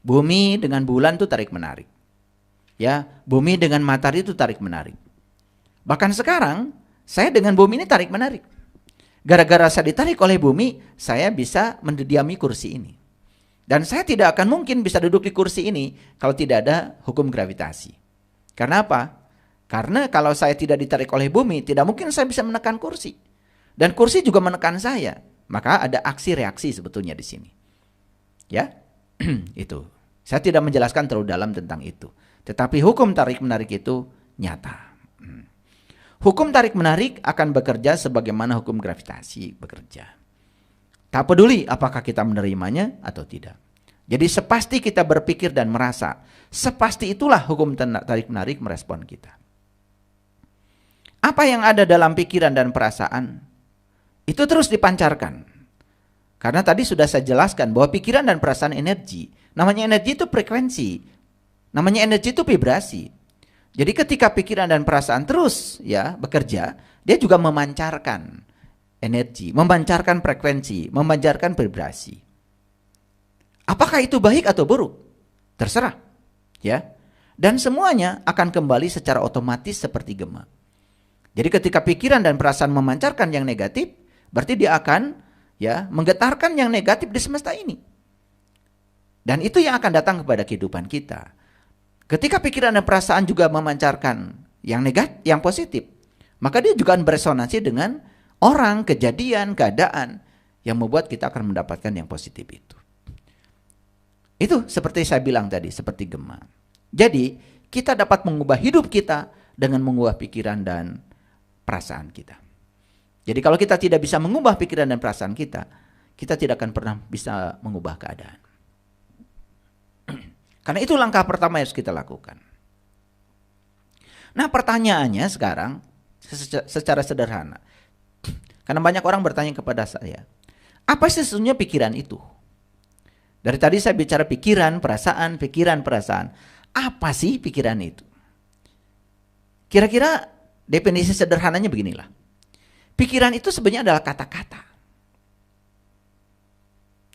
A: Bumi dengan bulan itu tarik-menarik. Ya, bumi dengan matahari itu tarik-menarik. Bahkan sekarang, saya dengan bumi ini tarik-menarik. Gara-gara saya ditarik oleh bumi, saya bisa mendiami kursi ini. Dan saya tidak akan mungkin bisa duduk di kursi ini kalau tidak ada hukum gravitasi. Karena apa? Karena kalau saya tidak ditarik oleh bumi, tidak mungkin saya bisa menekan kursi. Dan kursi juga menekan saya. Maka ada aksi reaksi sebetulnya di sini. Ya, itu. Saya tidak menjelaskan terlalu dalam tentang itu. Tetapi hukum tarik menarik itu nyata. Hukum tarik-menarik akan bekerja sebagaimana hukum gravitasi bekerja. Tak peduli apakah kita menerimanya atau tidak. Jadi sepasti kita berpikir dan merasa, sepasti itulah hukum tarik-menarik merespon kita. Apa yang ada dalam pikiran dan perasaan, itu terus dipancarkan. Karena tadi sudah saya jelaskan bahwa pikiran dan perasaan energi. Namanya energi itu frekuensi. Namanya energi itu vibrasi. Jadi ketika pikiran dan perasaan terus ya bekerja, dia juga memancarkan energi, memancarkan frekuensi, memancarkan vibrasi. Apakah itu baik atau buruk? Terserah, ya. Dan semuanya akan kembali secara otomatis seperti gema. Jadi ketika pikiran dan perasaan memancarkan yang negatif, berarti dia akan ya menggetarkan yang negatif di semesta ini. Dan itu yang akan datang kepada kehidupan kita. Ketika pikiran dan perasaan juga memancarkan yang negatif, yang positif, maka dia juga beresonansi dengan orang, kejadian, keadaan yang membuat kita akan mendapatkan yang positif itu. Itu seperti saya bilang tadi, seperti gema. Jadi, kita dapat mengubah hidup kita dengan mengubah pikiran dan perasaan kita. Jadi kalau kita tidak bisa mengubah pikiran dan perasaan kita, kita tidak akan pernah bisa mengubah keadaan. Karena itu langkah pertama yang harus kita lakukan. Nah pertanyaannya sekarang secara sederhana. Karena banyak orang bertanya kepada saya, apa sih sesungguhnya pikiran itu? Dari tadi saya bicara pikiran, perasaan. Apa sih pikiran itu? Kira-kira definisi sederhananya beginilah. Pikiran itu sebenarnya adalah kata-kata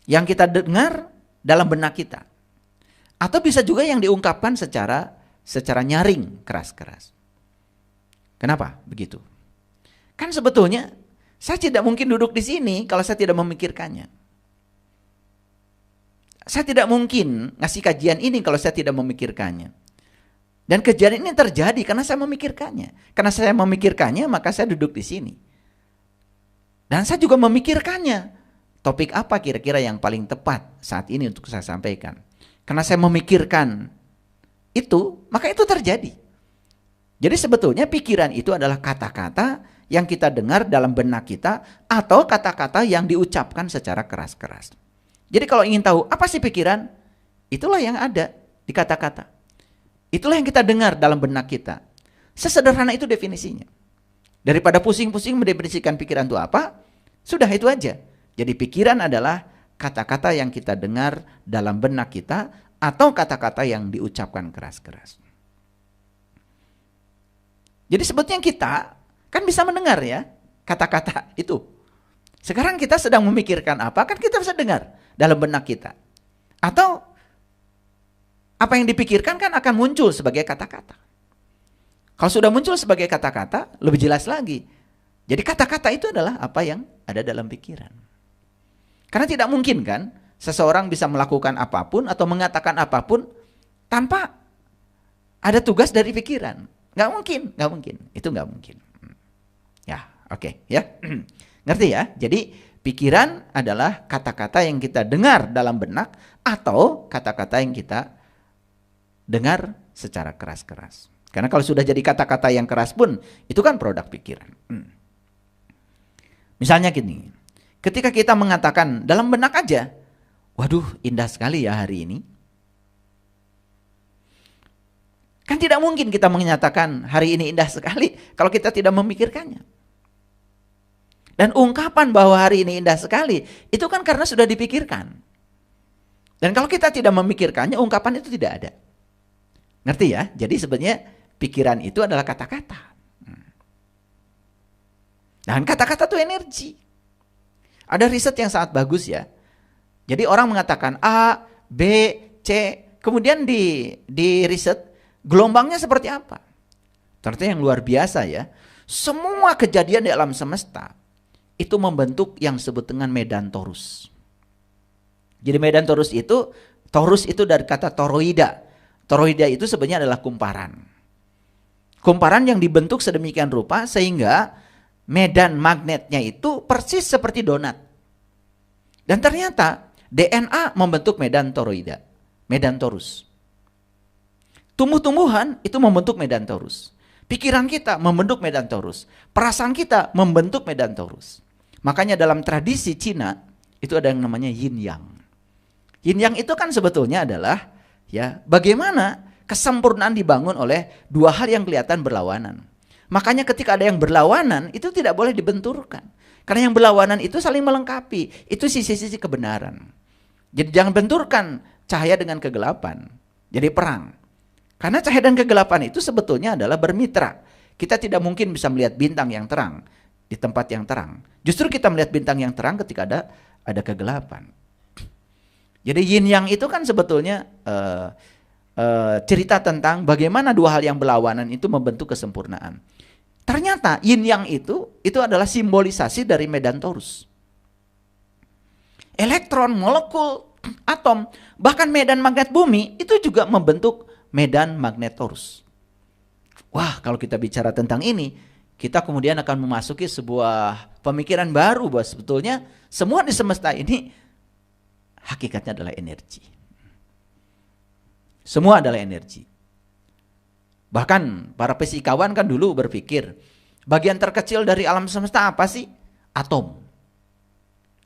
A: yang kita dengar dalam benak kita. Atau bisa juga yang diungkapkan secara nyaring, keras-keras. Kenapa begitu? Kan sebetulnya saya tidak mungkin duduk di sini kalau saya tidak memikirkannya. Saya tidak mungkin ngasih kajian ini kalau saya tidak memikirkannya. Dan kejadian ini terjadi karena saya memikirkannya. Karena saya memikirkannya, maka saya duduk di sini. Dan saya juga memikirkannya. Topik apa kira-kira yang paling tepat saat ini untuk saya sampaikan. Karena saya memikirkan itu, maka itu terjadi. Jadi sebetulnya pikiran itu adalah kata-kata yang kita dengar dalam benak kita atau kata-kata yang diucapkan secara keras-keras. Jadi kalau ingin tahu apa sih pikiran, itulah yang ada di kata-kata. Itulah yang kita dengar dalam benak kita. Sesederhana itu definisinya. Daripada pusing-pusing mendefinisikan pikiran itu apa, sudah itu aja. Jadi pikiran adalah kata-kata yang kita dengar dalam benak kita atau kata-kata yang diucapkan keras-keras. Jadi sebetulnya kita kan bisa mendengar ya kata-kata itu. Sekarang kita sedang memikirkan apa, kan kita bisa dengar dalam benak kita. Atau apa yang dipikirkan kan akan muncul sebagai kata-kata. Kalau sudah muncul sebagai kata-kata, lebih jelas lagi. Jadi kata-kata itu adalah apa yang ada dalam pikiran. Karena tidak mungkin kan seseorang bisa melakukan apapun atau mengatakan apapun tanpa ada tugas dari pikiran. Nggak mungkin. Itu nggak mungkin. Ya, oke, ya. Ngerti ya? Jadi pikiran adalah kata-kata yang kita dengar dalam benak atau kata-kata yang kita dengar secara keras-keras. Karena kalau sudah jadi kata-kata yang keras pun itu kan produk pikiran. Misalnya gini. Ketika kita mengatakan dalam benak aja, waduh indah sekali ya hari ini. Kan tidak mungkin kita menyatakan hari ini indah sekali kalau kita tidak memikirkannya. Dan ungkapan bahwa hari ini indah sekali, itu kan karena sudah dipikirkan. Dan kalau kita tidak memikirkannya, ungkapan itu tidak ada. Ngerti ya? Jadi sebenarnya pikiran itu adalah kata-kata. Dan kata-kata itu energi. Ada riset yang sangat bagus ya. Jadi orang mengatakan A, B, C, kemudian di riset gelombangnya seperti apa. Ternyata yang luar biasa ya. Semua kejadian di alam semesta itu membentuk yang disebut dengan medan torus. Jadi medan torus itu dari kata toroida. Toroida itu sebenarnya adalah kumparan. Kumparan yang dibentuk sedemikian rupa sehingga medan magnetnya itu persis seperti donat. Dan ternyata DNA membentuk medan toroida, medan torus. Tumbuh-tumbuhan itu membentuk medan torus. Pikiran kita membentuk medan torus. Perasaan kita membentuk medan torus. Makanya dalam tradisi Cina itu ada yang namanya yin yang. Yin yang itu kan sebetulnya adalah ya bagaimana kesempurnaan dibangun oleh dua hal yang kelihatan berlawanan. Makanya ketika ada yang berlawanan itu tidak boleh dibenturkan. Karena yang berlawanan itu saling melengkapi. Itu sisi-sisi kebenaran. Jadi jangan benturkan cahaya dengan kegelapan. Jadi perang. Karena cahaya dan kegelapan itu sebetulnya adalah bermitra. Kita tidak mungkin bisa melihat bintang yang terang di tempat yang terang. Justru kita melihat bintang yang terang ketika ada kegelapan. Jadi yin yang itu kan sebetulnya cerita tentang bagaimana dua hal yang berlawanan itu membentuk kesempurnaan. Ternyata yin yang itu adalah simbolisasi dari medan torus. Elektron, molekul, atom, bahkan medan magnet bumi itu juga membentuk medan magnet torus. Wah, kalau kita bicara tentang ini, kita kemudian akan memasuki sebuah pemikiran baru bahwa sebetulnya semua di semesta ini hakikatnya adalah energi. Semua adalah energi. Bahkan para fisikawan kan dulu berpikir, bagian terkecil dari alam semesta apa sih? Atom.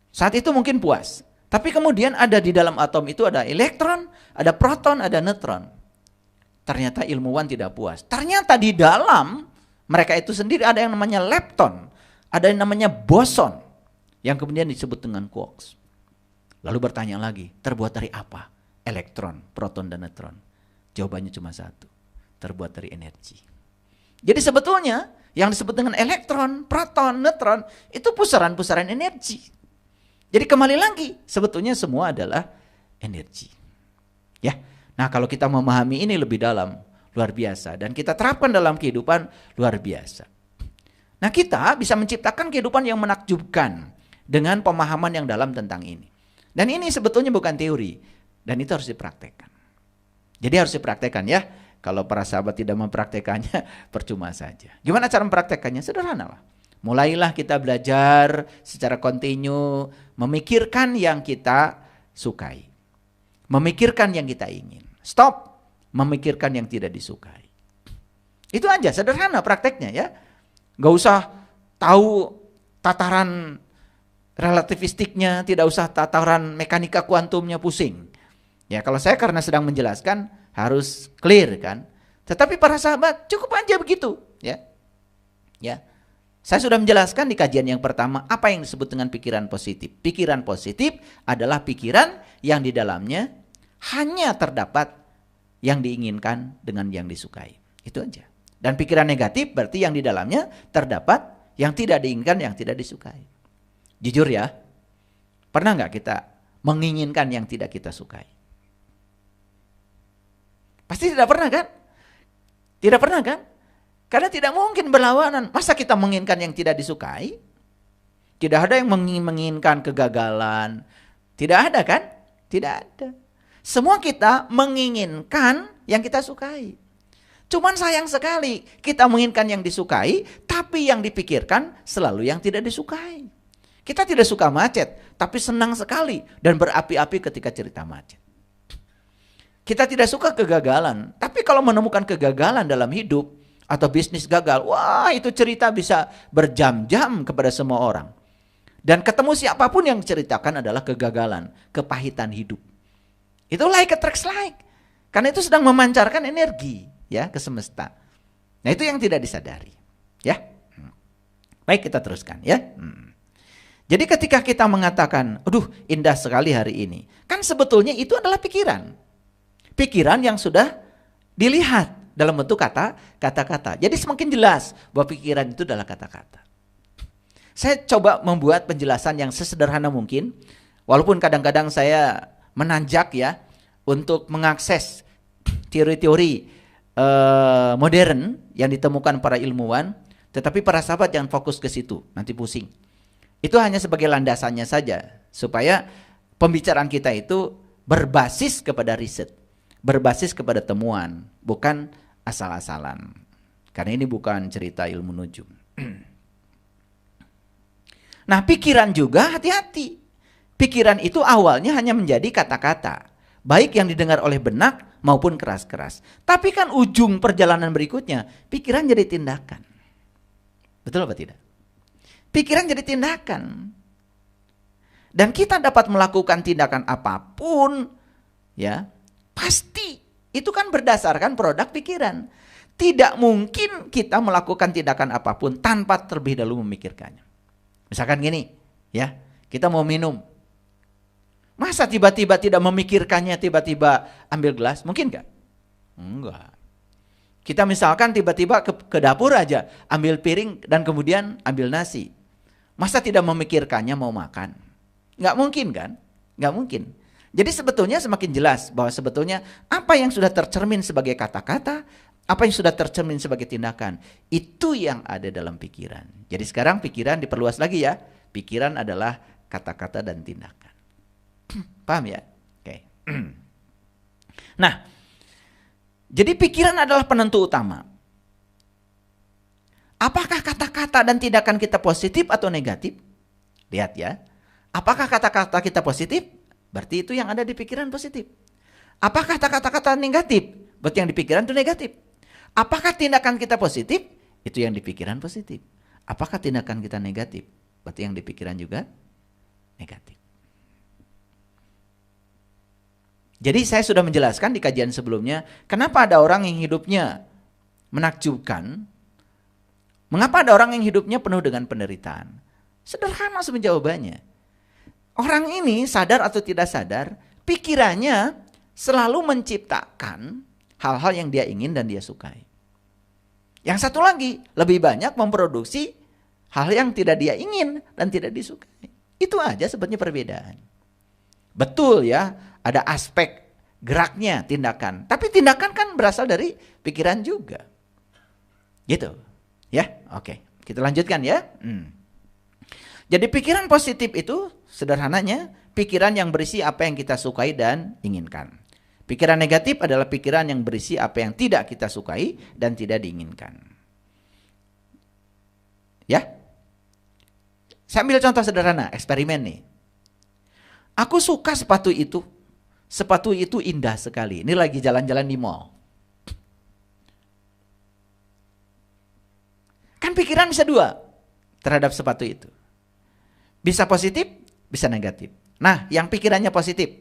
A: Saat itu mungkin puas. Tapi kemudian ada di dalam atom itu ada elektron, ada proton, ada neutron. Ternyata ilmuwan tidak puas. Ternyata di dalam mereka itu sendiri ada yang namanya lepton, ada yang namanya boson, yang kemudian disebut dengan quarks. Lalu bertanya lagi, terbuat dari apa? Elektron, proton, dan neutron. Jawabannya cuma satu, terbuat dari energi. Jadi sebetulnya yang disebut dengan elektron, proton, neutron itu pusaran-pusaran energi. Jadi kembali lagi, sebetulnya semua adalah energi. Ya. Nah, kalau kita memahami ini lebih dalam, luar biasa, dan kita terapkan dalam kehidupan, luar biasa. Nah, kita bisa menciptakan kehidupan yang menakjubkan dengan pemahaman yang dalam tentang ini. Dan ini sebetulnya bukan teori, dan itu harus dipraktekkan. Jadi harus dipraktekkan ya. Kalau para sahabat tidak mempraktekannya, percuma saja. Gimana cara mempraktekannya? Sederhana lah. Mulailah kita belajar secara kontinu, memikirkan yang kita sukai. Memikirkan yang kita ingin. Stop memikirkan yang tidak disukai. Itu aja, sederhana prakteknya ya. Gak usah tahu tataran relativistiknya, tidak usah tataran mekanika kuantumnya, pusing. Ya, kalau saya karena sedang menjelaskan harus clear kan. Tetapi para sahabat cukup aja begitu ya. Ya. Saya sudah menjelaskan di kajian yang pertama apa yang disebut dengan pikiran positif. Pikiran positif adalah pikiran yang di dalamnya hanya terdapat yang diinginkan dengan yang disukai. Itu aja. Dan pikiran negatif berarti yang di dalamnya terdapat yang tidak diinginkan, yang tidak disukai. Jujur ya, pernah nggak kita menginginkan yang tidak kita sukai? Pasti tidak pernah kan? Tidak pernah kan? Karena tidak mungkin berlawanan. Masa kita menginginkan yang tidak disukai? Tidak ada yang menginginkan kegagalan. Tidak ada kan? Tidak ada. Semua kita menginginkan yang kita sukai. Cuman sayang sekali kita menginginkan yang disukai, tapi yang dipikirkan selalu yang tidak disukai. Kita tidak suka macet, tapi senang sekali dan berapi-api ketika cerita macet. Kita tidak suka kegagalan, tapi kalau menemukan kegagalan dalam hidup atau bisnis gagal, wah itu cerita bisa berjam-jam kepada semua orang. Dan ketemu siapapun yang ceritakan adalah kegagalan, kepahitan hidup. Itu like attracts like. Karena itu sedang memancarkan energi ya ke semesta. Nah, itu yang tidak disadari. Ya. Baik, kita teruskan ya. Jadi ketika kita mengatakan, aduh indah sekali hari ini. Kan sebetulnya itu adalah pikiran. Pikiran yang sudah dilihat dalam bentuk kata-kata. Jadi semakin jelas bahwa pikiran itu adalah kata-kata. Saya coba membuat penjelasan yang sesederhana mungkin. Walaupun kadang-kadang saya menanjak ya untuk mengakses teori-teori modern yang ditemukan para ilmuwan, tetapi para sahabat yang fokus ke situ, nanti pusing. Itu hanya sebagai landasannya saja supaya pembicaraan kita itu berbasis kepada riset, berbasis kepada temuan, bukan asal-asalan. Karena ini bukan cerita ilmu nujum. Nah, pikiran juga hati-hati. Pikiran itu awalnya hanya menjadi kata-kata. baik yang didengar oleh benak maupun keras-keras. Tapi kan ujung perjalanan berikutnya, pikiran jadi tindakan. Betul apa tidak? Pikiran jadi tindakan. Dan kita dapat melakukan tindakan apapun, ya, pasti itu kan berdasarkan produk pikiran. Tidak mungkin kita melakukan tindakan apapun tanpa terlebih dahulu memikirkannya. Misalkan gini, ya, kita mau minum. Masa tiba-tiba tidak memikirkannya, tiba-tiba ambil gelas? Mungkin gak? Enggak. Kita misalkan tiba-tiba ke dapur aja, ambil piring dan kemudian ambil nasi. Masa tidak memikirkannya mau makan? Nggak mungkin kan? Nggak mungkin. Jadi sebetulnya semakin jelas bahwa sebetulnya apa yang sudah tercermin sebagai kata-kata, apa yang sudah tercermin sebagai tindakan, itu yang ada dalam pikiran. Jadi sekarang pikiran diperluas lagi ya. Pikiran adalah kata-kata dan tindakan. Paham ya? Oke. Nah, jadi pikiran adalah penentu utama. Apakah kata-kata dan tindakan kita positif atau negatif? Lihat ya. Apakah kata-kata kita positif? Berarti itu yang ada di pikiran positif. Apakah kata-kata negatif? Berarti yang di pikiran itu negatif. Apakah tindakan kita positif? Itu yang di pikiran positif. Apakah tindakan kita negatif? Berarti yang di pikiran juga negatif. Jadi saya sudah menjelaskan di kajian sebelumnya, kenapa ada orang yang hidupnya menakjubkan, mengapa ada orang yang hidupnya penuh dengan penderitaan. Sederhana sebenarnya jawabannya. Orang ini sadar atau tidak sadar, pikirannya selalu menciptakan hal-hal yang dia ingin dan dia sukai. Yang satu lagi, lebih banyak memproduksi hal yang tidak dia ingin dan tidak disukai. Itu aja sebenarnya perbedaan. Betul ya, ada aspek geraknya, tindakan. Tapi tindakan kan berasal dari pikiran juga. Gitu. Ya, oke. Kita lanjutkan ya. Jadi pikiran positif itu sederhananya pikiran yang berisi apa yang kita sukai dan inginkan. Pikiran negatif adalah pikiran yang berisi apa yang tidak kita sukai dan tidak diinginkan. Ya. Saya ambil contoh sederhana, eksperimen nih. Aku suka sepatu itu. Sepatu itu indah sekali. Ini lagi jalan-jalan di mall. Kan pikiran bisa dua terhadap sepatu itu. Bisa positif, bisa negatif. Nah, yang pikirannya positif,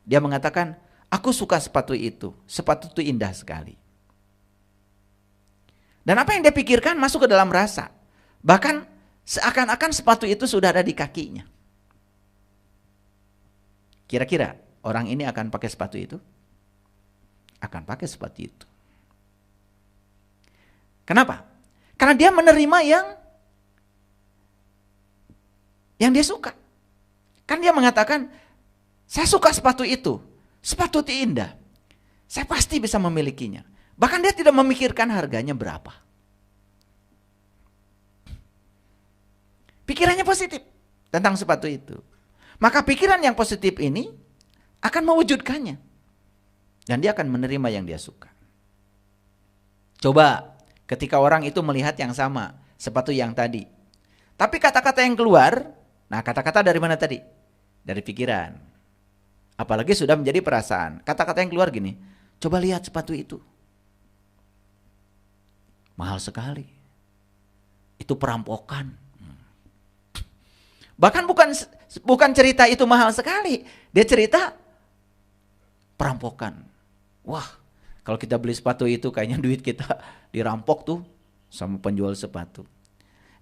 A: dia mengatakan, aku suka sepatu itu. Sepatu itu indah sekali. Dan apa yang dia pikirkan masuk ke dalam rasa. Bahkan seakan-akan sepatu itu sudah ada di kakinya. Kira-kira orang ini akan pakai sepatu itu? Akan pakai sepatu itu. Kenapa? Karena dia menerima yang dia suka. Kan dia mengatakan, saya suka sepatu itu. Sepatu itu indah. Saya pasti bisa memilikinya. Bahkan dia tidak memikirkan harganya berapa. Pikirannya positif tentang sepatu itu. Maka pikiran yang positif ini akan mewujudkannya. Dan dia akan menerima yang dia suka. Coba ketika orang itu melihat yang sama, sepatu yang tadi. Tapi kata-kata yang keluar, nah kata-kata dari mana tadi? Dari pikiran. Apalagi sudah menjadi perasaan. Kata-kata yang keluar gini, coba lihat sepatu itu. Mahal sekali. Itu perampokan. Bahkan bukan cerita itu mahal sekali. Dia cerita perampokan. Wah, kalau kita beli sepatu itu kayaknya duit kita dirampok tuh sama penjual sepatu.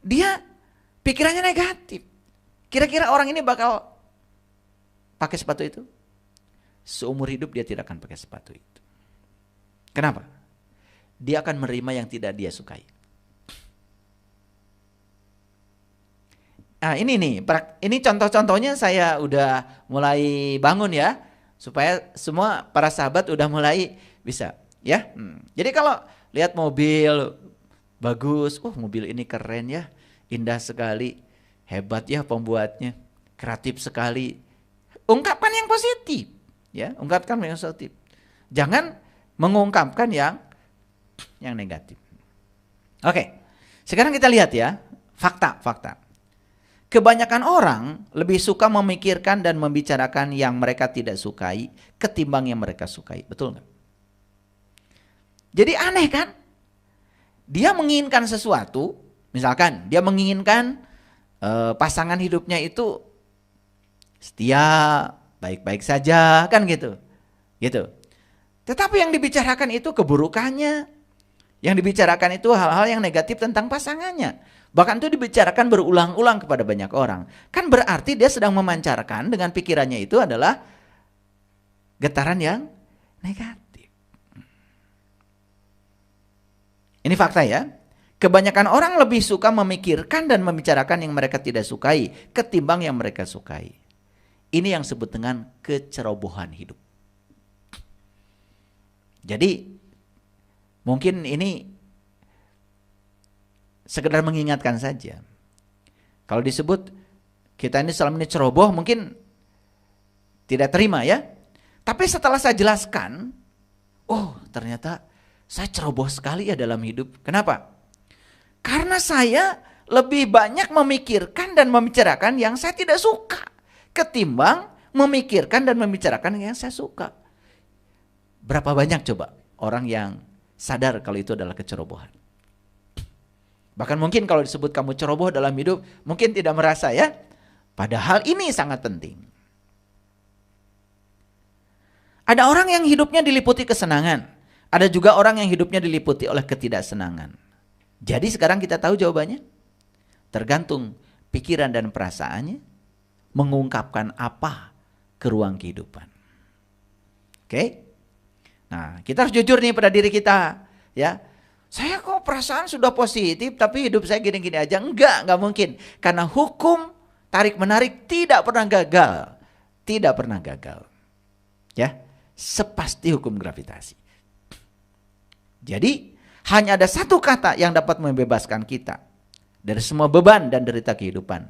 A: Dia pikirannya negatif. Kira-kira orang ini bakal pakai sepatu itu? Seumur hidup dia tidak akan pakai sepatu itu. Kenapa? Dia akan menerima yang tidak dia sukai. Nah ini nih, ini contoh-contohnya saya udah mulai bangun ya. Supaya semua para sahabat udah mulai bisa ya. Jadi kalau lihat mobil bagus, mobil ini keren ya, indah sekali, hebat ya pembuatnya, kreatif sekali. Ungkapkan yang positif ya, ungkapkan yang positif. Jangan mengungkapkan yang negatif. Oke, sekarang kita lihat ya, fakta. Kebanyakan orang lebih suka memikirkan dan membicarakan yang mereka tidak sukai ketimbang yang mereka sukai. Betul nggak? Jadi aneh kan? Dia menginginkan sesuatu, misalkan dia menginginkan pasangan hidupnya itu setia, baik-baik saja, kan gitu. Gitu. Tetapi yang dibicarakan itu keburukannya. Yang dibicarakan itu hal-hal yang negatif tentang pasangannya. Bahkan itu dibicarakan berulang-ulang kepada banyak orang. Kan berarti dia sedang memancarkan dengan pikirannya itu adalah getaran yang negatif. Ini fakta ya. Kebanyakan orang lebih suka memikirkan dan membicarakan yang mereka tidak sukai ketimbang yang mereka sukai. Ini yang disebut dengan kecerobohan hidup. Jadi mungkin ini sekedar mengingatkan saja. Kalau disebut kita ini selama ini ceroboh mungkin tidak terima ya. Tapi setelah saya jelaskan, oh ternyata saya ceroboh sekali ya dalam hidup. Kenapa? Karena saya lebih banyak memikirkan dan membicarakan yang saya tidak suka ketimbang memikirkan dan membicarakan yang saya suka. Berapa banyak coba orang yang sadar kalau itu adalah kecerobohan? Bahkan mungkin kalau disebut kamu ceroboh dalam hidup, mungkin tidak merasa ya. Padahal ini sangat penting. Ada orang yang hidupnya diliputi kesenangan. Ada juga orang yang hidupnya diliputi oleh ketidaksenangan. Jadi sekarang kita tahu jawabannya. Tergantung pikiran dan perasaannya mengungkapkan apa ke ruang kehidupan. Oke? Nah, kita harus jujur nih pada diri kita, ya. Saya kok perasaan sudah positif tapi hidup saya gini-gini aja. Enggak mungkin. Karena hukum tarik-menarik tidak pernah gagal. Tidak pernah gagal. Ya, sepasti hukum gravitasi. Jadi, hanya ada satu kata yang dapat membebaskan kita dari semua beban dan derita kehidupan.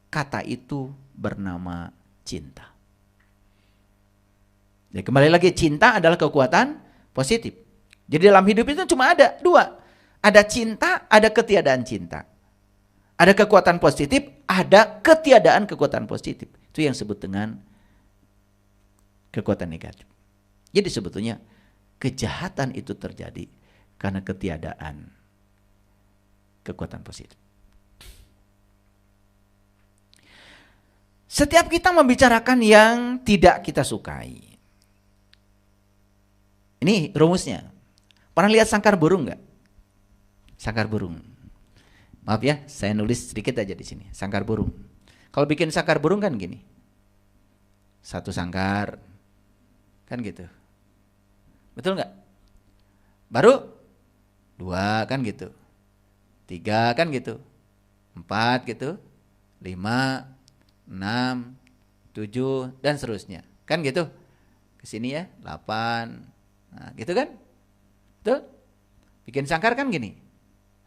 A: Kata itu bernama cinta. Jadi kembali lagi, cinta adalah kekuatan positif. Jadi dalam hidup itu cuma ada dua. Ada cinta, ada ketiadaan cinta. Ada kekuatan positif, ada ketiadaan kekuatan positif. Itu yang disebut dengan kekuatan negatif. Jadi sebetulnya kejahatan itu terjadi karena ketiadaan kekuatan positif. Setiap kita membicarakan yang tidak kita sukai. Ini rumusnya. Pernah lihat sangkar burung nggak? Sangkar burung. Maaf ya, saya nulis sedikit aja di sini. Sangkar burung. Kalau bikin sangkar burung kan gini. Satu sangkar. Kan gitu. Betul nggak? Baru dua kan gitu. Tiga kan gitu. 4 gitu. 5, 6, 7 dan seterusnya. Kan gitu. Kesini ya 8. Nah, gitu kan? Tuh. Bikin sangkar kan gini.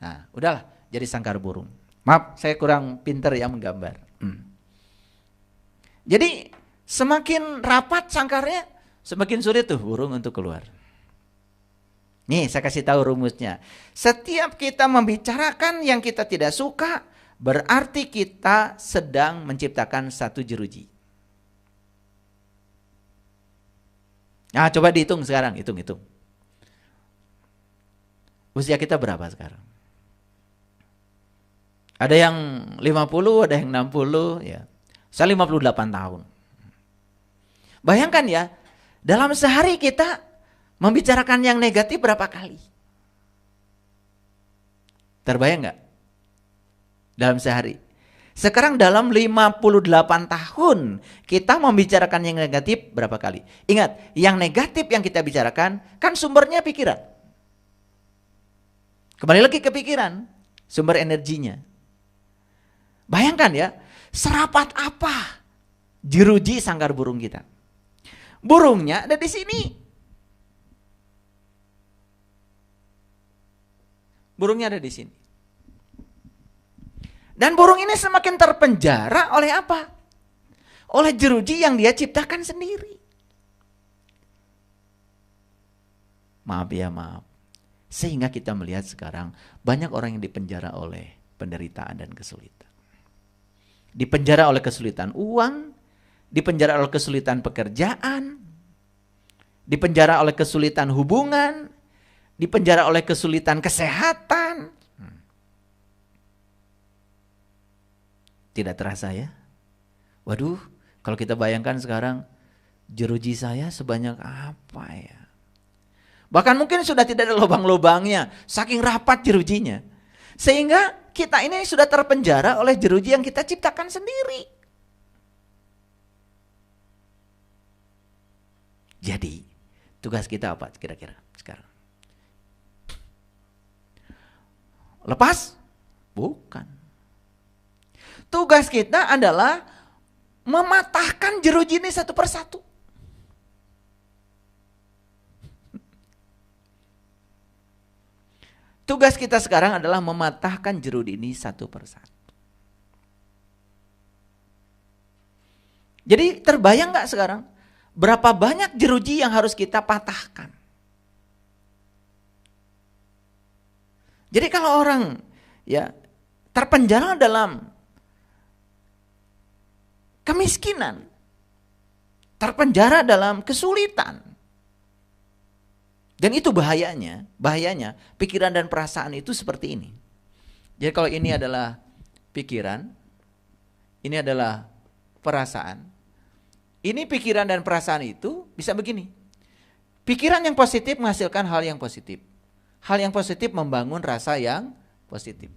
A: Nah, udahlah jadi sangkar burung. Maaf, saya kurang pinter ya menggambar. Jadi semakin rapat sangkarnya, semakin sulit tuh burung untuk keluar. Nih, saya kasih tahu rumusnya. Setiap kita membicarakan yang kita tidak suka, berarti kita sedang menciptakan satu jeruji. Nah, coba dihitung sekarang, hitung. Usia kita berapa sekarang? Ada yang 50, ada yang 60, ya. Saya 58 tahun. Bayangkan ya, dalam sehari kita membicarakan yang negatif berapa kali? Terbayang nggak? Dalam sehari. Sekarang dalam 58 tahun kita membicarakan yang negatif berapa kali? Ingat, yang negatif yang kita bicarakan kan sumbernya pikiran. Kembali lagi ke pikiran, sumber energinya. Bayangkan ya, serapat apa jeruji sangkar burung kita. Burungnya ada di sini. Burungnya ada di sini. Dan burung ini semakin terpenjara oleh apa? Oleh jeruji yang dia ciptakan sendiri. Maaf. Sehingga kita melihat sekarang banyak orang yang dipenjara oleh penderitaan dan kesulitan. Dipenjara oleh kesulitan uang, dipenjara oleh kesulitan pekerjaan, dipenjara oleh kesulitan hubungan, dipenjara oleh kesulitan kesehatan. Tidak terasa ya? Waduh, kalau kita bayangkan sekarang, jeruji saya sebanyak apa ya? Bahkan mungkin sudah tidak ada lubang-lubangnya, saking rapat jerujinya. Sehingga kita ini sudah terpenjara oleh jeruji yang kita ciptakan sendiri. Jadi, tugas kita apa kira-kira sekarang? Lepas? Bukan. Tugas kita adalah mematahkan jeruji ini satu persatu. Tugas kita sekarang adalah mematahkan jeruji ini satu persatu. Jadi terbayang gak sekarang? Berapa banyak jeruji yang harus kita patahkan? Jadi kalau orang ya terpenjara dalam kemiskinan, terpenjara dalam kesulitan, dan itu bahayanya pikiran dan perasaan itu seperti ini. Jadi kalau ini adalah pikiran, ini adalah perasaan. Ini pikiran dan perasaan itu bisa begini. Pikiran yang positif menghasilkan hal yang positif. Hal yang positif membangun rasa yang positif.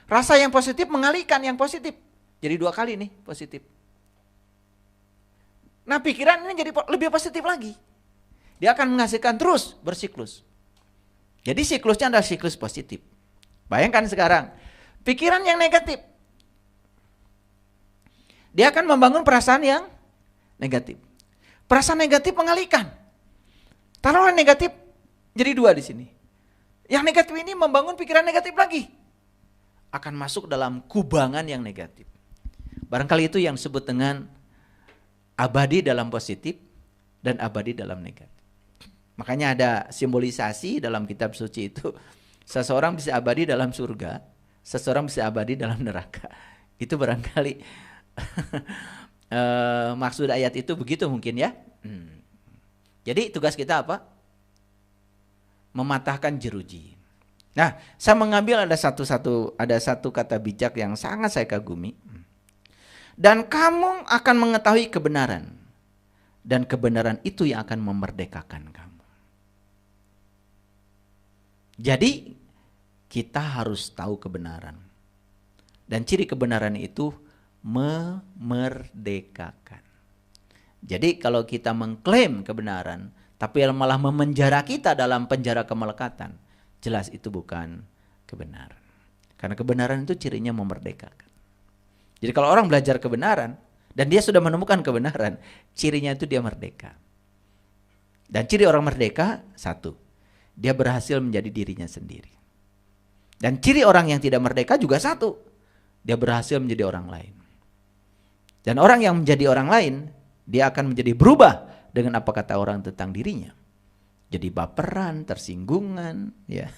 A: Rasa yang positif mengalihkan yang positif. Jadi dua kali nih positif. Nah pikiran ini jadi lebih positif lagi. Dia akan menghasilkan terus bersiklus. Jadi siklusnya adalah siklus positif. Bayangkan sekarang, pikiran yang negatif. Dia akan membangun perasaan yang negatif. Perasaan negatif mengalihkan. Taruhlah negatif jadi dua di sini. Yang negatif ini membangun pikiran negatif lagi. Akan masuk dalam kubangan yang negatif. Barangkali itu yang disebut dengan abadi dalam positif dan abadi dalam negatif. Makanya ada simbolisasi dalam kitab suci itu. Seseorang bisa abadi dalam surga, seseorang bisa abadi dalam neraka. Itu barangkali maksud ayat itu begitu mungkin ya. Jadi tugas kita apa? Mematahkan jeruji. Nah, saya mengambil ada satu kata bijak yang sangat saya kagumi. Dan kamu akan mengetahui kebenaran, dan kebenaran itu yang akan memerdekakan kamu. Jadi kita harus tahu kebenaran. Dan ciri kebenaran itu memerdekakan. Jadi kalau kita mengklaim kebenaran, tapi malah memenjara kita dalam penjara kemelekatan, jelas itu bukan kebenaran. Karena kebenaran itu cirinya memerdekakan. Jadi kalau orang belajar kebenaran, dan dia sudah menemukan kebenaran, cirinya itu dia merdeka. Dan ciri orang merdeka, satu, dia berhasil menjadi dirinya sendiri. Dan ciri orang yang tidak merdeka juga satu, dia berhasil menjadi orang lain. Dan orang yang menjadi orang lain, dia akan menjadi berubah dengan apa kata orang tentang dirinya. Jadi baperan, tersinggungan, ya.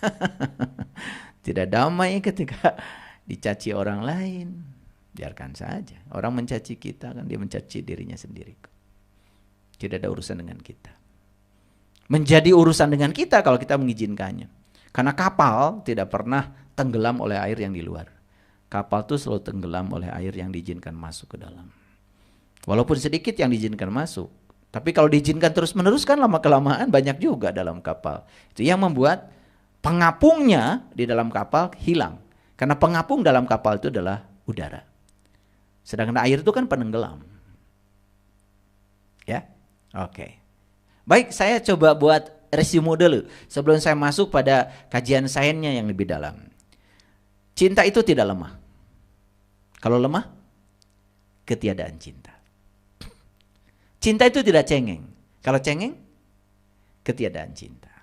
A: Tidak damai ketika dicaci orang lain. Biarkan saja. Orang mencaci kita kan dia mencaci dirinya sendiri. Tidak ada urusan dengan kita. Menjadi urusan dengan kita kalau kita mengizinkannya. Karena kapal tidak pernah tenggelam oleh air yang di luar. Kapal itu selalu tenggelam oleh air yang diizinkan masuk ke dalam. Walaupun sedikit yang diizinkan masuk. Tapi kalau diizinkan terus-menerus kan lama-kelamaan banyak juga dalam kapal. Itu yang membuat pengapungnya di dalam kapal hilang. Karena pengapung dalam kapal itu adalah udara. Sedangkan air itu kan penenggelam. Ya, oke. Baik, saya coba buat resume dulu sebelum saya masuk pada kajian sainsnya yang lebih dalam. Cinta itu tidak lemah. Kalau lemah, ketiadaan cinta. Cinta itu tidak cengeng. Kalau cengeng, ketiadaan cinta.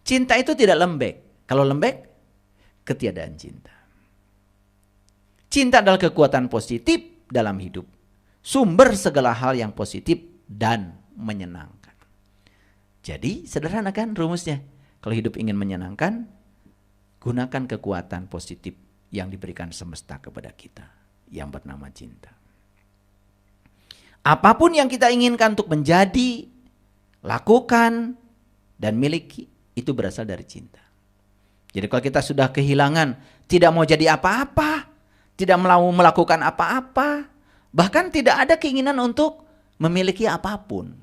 A: Cinta itu tidak lembek. Kalau lembek, ketiadaan cinta. Cinta adalah kekuatan positif dalam hidup. Sumber segala hal yang positif dan menyenangkan. Jadi sederhana kan rumusnya. Kalau hidup ingin menyenangkan, gunakan kekuatan positif yang diberikan semesta kepada kita. yang bernama cinta. Apapun yang kita inginkan untuk menjadi, lakukan, dan miliki, itu berasal dari cinta. Jadi kalau kita sudah kehilangan, tidak mau jadi apa-apa, tidak mau melakukan apa-apa, bahkan tidak ada keinginan untuk memiliki apapun,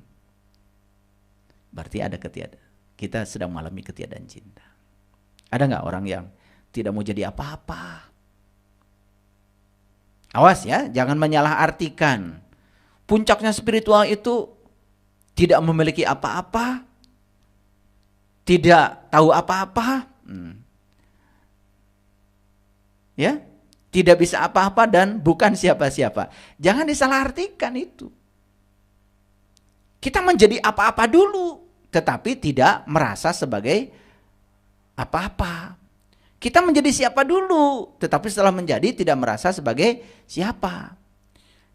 A: berarti ada ketiadaan. Kita sedang mengalami ketiadaan cinta. Ada nggak orang yang tidak mau jadi apa-apa? Awas ya, jangan menyalahartikan. Puncaknya spiritual itu tidak memiliki apa-apa, tidak tahu apa-apa, ya, tidak bisa apa-apa dan bukan siapa-siapa. Jangan disalahartikan itu. Kita menjadi apa-apa dulu, tetapi tidak merasa sebagai apa-apa. Kita menjadi siapa dulu, tetapi setelah menjadi tidak merasa sebagai siapa.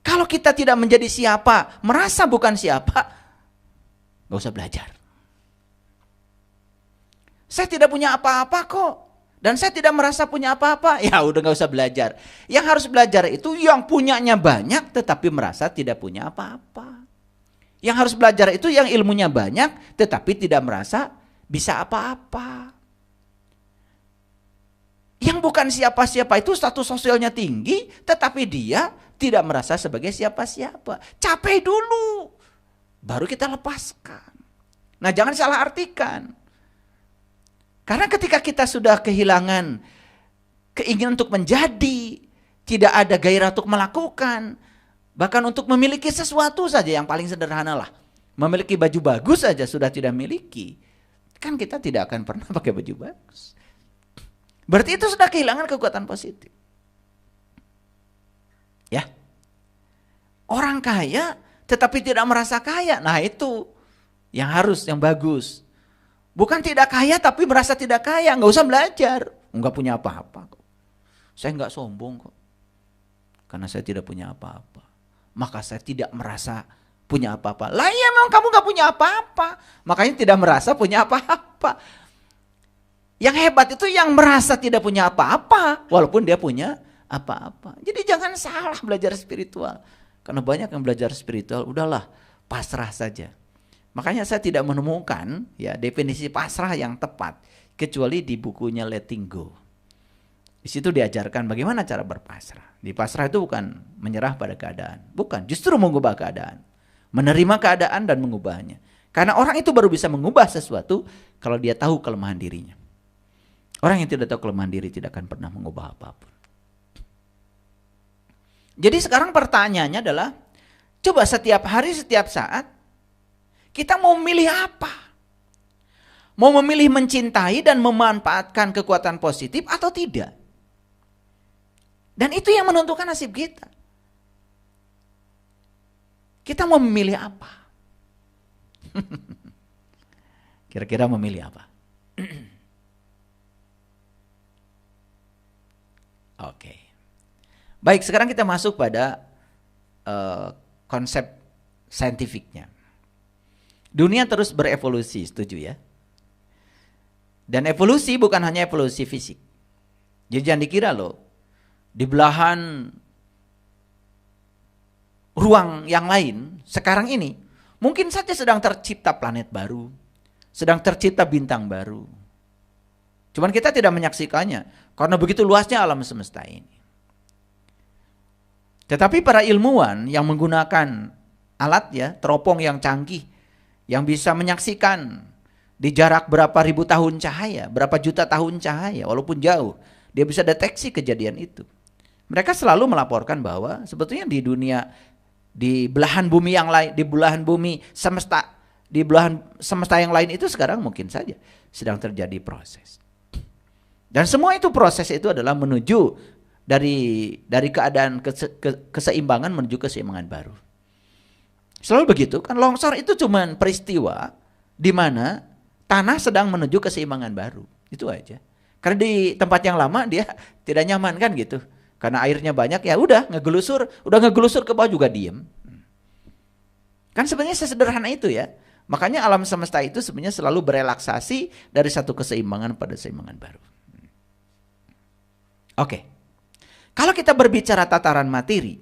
A: Kalau kita tidak menjadi siapa, merasa bukan siapa, gak usah belajar. Saya tidak punya apa-apa kok, dan saya tidak merasa punya apa-apa, ya udah gak usah belajar. Yang harus belajar itu yang punyanya banyak, tetapi merasa tidak punya apa-apa. Yang harus belajar itu yang ilmunya banyak, tetapi tidak merasa bisa apa-apa. Yang bukan siapa-siapa itu status sosialnya tinggi, tetapi dia tidak merasa sebagai siapa-siapa. Capek dulu, baru kita lepaskan. Nah, jangan salah artikan. Karena ketika kita sudah kehilangan keinginan untuk menjadi, tidak ada gairah untuk melakukan, bahkan untuk memiliki sesuatu saja yang paling sederhana lah. Memiliki baju bagus saja sudah tidak miliki. Kan kita tidak akan pernah pakai baju bagus. Berarti itu sudah kehilangan kekuatan positif. Ya, orang kaya tetapi tidak merasa kaya. Nah itu yang harus, yang bagus. Bukan tidak kaya tapi merasa tidak kaya. Nggak usah belajar. Nggak punya apa-apa kok. Saya nggak sombong kok. Karena saya tidak punya apa-apa. Maka saya tidak merasa punya apa-apa. Lah ya memang kamu nggak punya apa-apa. Makanya tidak merasa punya apa-apa. Yang hebat itu yang merasa tidak punya apa-apa. Walaupun dia punya apa-apa. Jadi jangan salah belajar spiritual. Karena banyak yang belajar spiritual, udahlah pasrah saja. Makanya saya tidak menemukan ya definisi pasrah yang tepat. Kecuali di bukunya Letting Go. Di situ diajarkan bagaimana cara berpasrah. Di pasrah itu bukan menyerah pada keadaan. Bukan, justru mengubah keadaan. Menerima keadaan dan mengubahnya. Karena orang itu baru bisa mengubah sesuatu kalau dia tahu kelemahan dirinya. Orang yang tidak tahu kelemahan diri tidak akan pernah mengubah apapun. Jadi sekarang pertanyaannya adalah, coba setiap hari, setiap saat, kita mau memilih apa? Mau memilih mencintai dan memanfaatkan kekuatan positif atau tidak? Dan itu yang menentukan nasib kita. Kita mau memilih apa? Kira-kira memilih apa? Oke. Baik, sekarang kita masuk pada konsep saintifiknya. Dunia terus berevolusi, setuju ya? Dan evolusi bukan hanya evolusi fisik. Jadi jangan dikira loh, di belahan ruang yang lain sekarang ini mungkin saja sedang tercipta planet baru, sedang tercipta bintang baru. Cuman kita tidak menyaksikannya karena begitu luasnya alam semesta ini. Tetapi para ilmuwan yang menggunakan alat ya, teropong yang canggih, yang bisa menyaksikan di jarak berapa ribu tahun cahaya, berapa juta tahun cahaya, walaupun jauh, dia bisa deteksi kejadian itu. Mereka selalu melaporkan bahwa sebetulnya di dunia, di belahan bumi yang lain, di belahan bumi semesta, di belahan semesta yang lain itu sekarang mungkin saja sedang terjadi proses. Dan semua itu proses itu adalah menuju dari keadaan keseimbangan menuju keseimbangan baru. Selalu begitu kan, longsor itu cuma peristiwa di mana tanah sedang menuju keseimbangan baru. Itu aja. Karena di tempat yang lama dia tidak nyaman kan gitu. Karena airnya banyak ya udah ngegelusur ke bawah juga diem. Kan sebenarnya sesederhana itu ya. Makanya alam semesta itu sebenarnya selalu berelaksasi dari satu keseimbangan pada keseimbangan baru. Oke. Kalau kita berbicara tataran materi,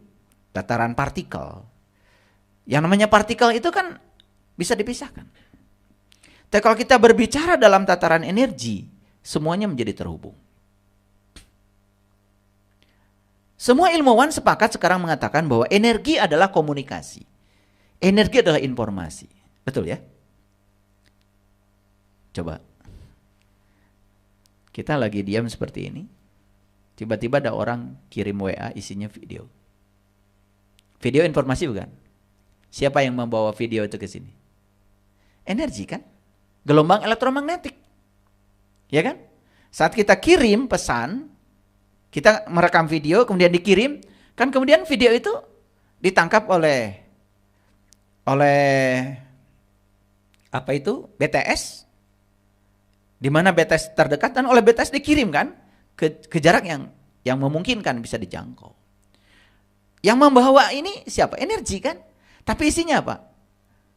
A: tataran partikel, yang namanya partikel itu kan bisa dipisahkan. Tapi kalau kita berbicara dalam tataran energi, semuanya menjadi terhubung. Semua ilmuwan sepakat sekarang mengatakan bahwa energi adalah komunikasi. Energi adalah informasi. Betul ya? Coba. Kita lagi diam seperti ini. Tiba-tiba ada orang kirim WA isinya video. Video informasi bukan? Siapa yang membawa video itu ke sini? Energi kan? Gelombang elektromagnetik. Ya kan? Saat kita kirim pesan, kita merekam video kemudian dikirim, kan kemudian video itu ditangkap oleh apa itu? BTS. Di mana BTS terdekat dan oleh BTS dikirim kan ke jarak yang memungkinkan bisa dijangkau. Yang membawa ini siapa? Energi kan? Tapi isinya apa?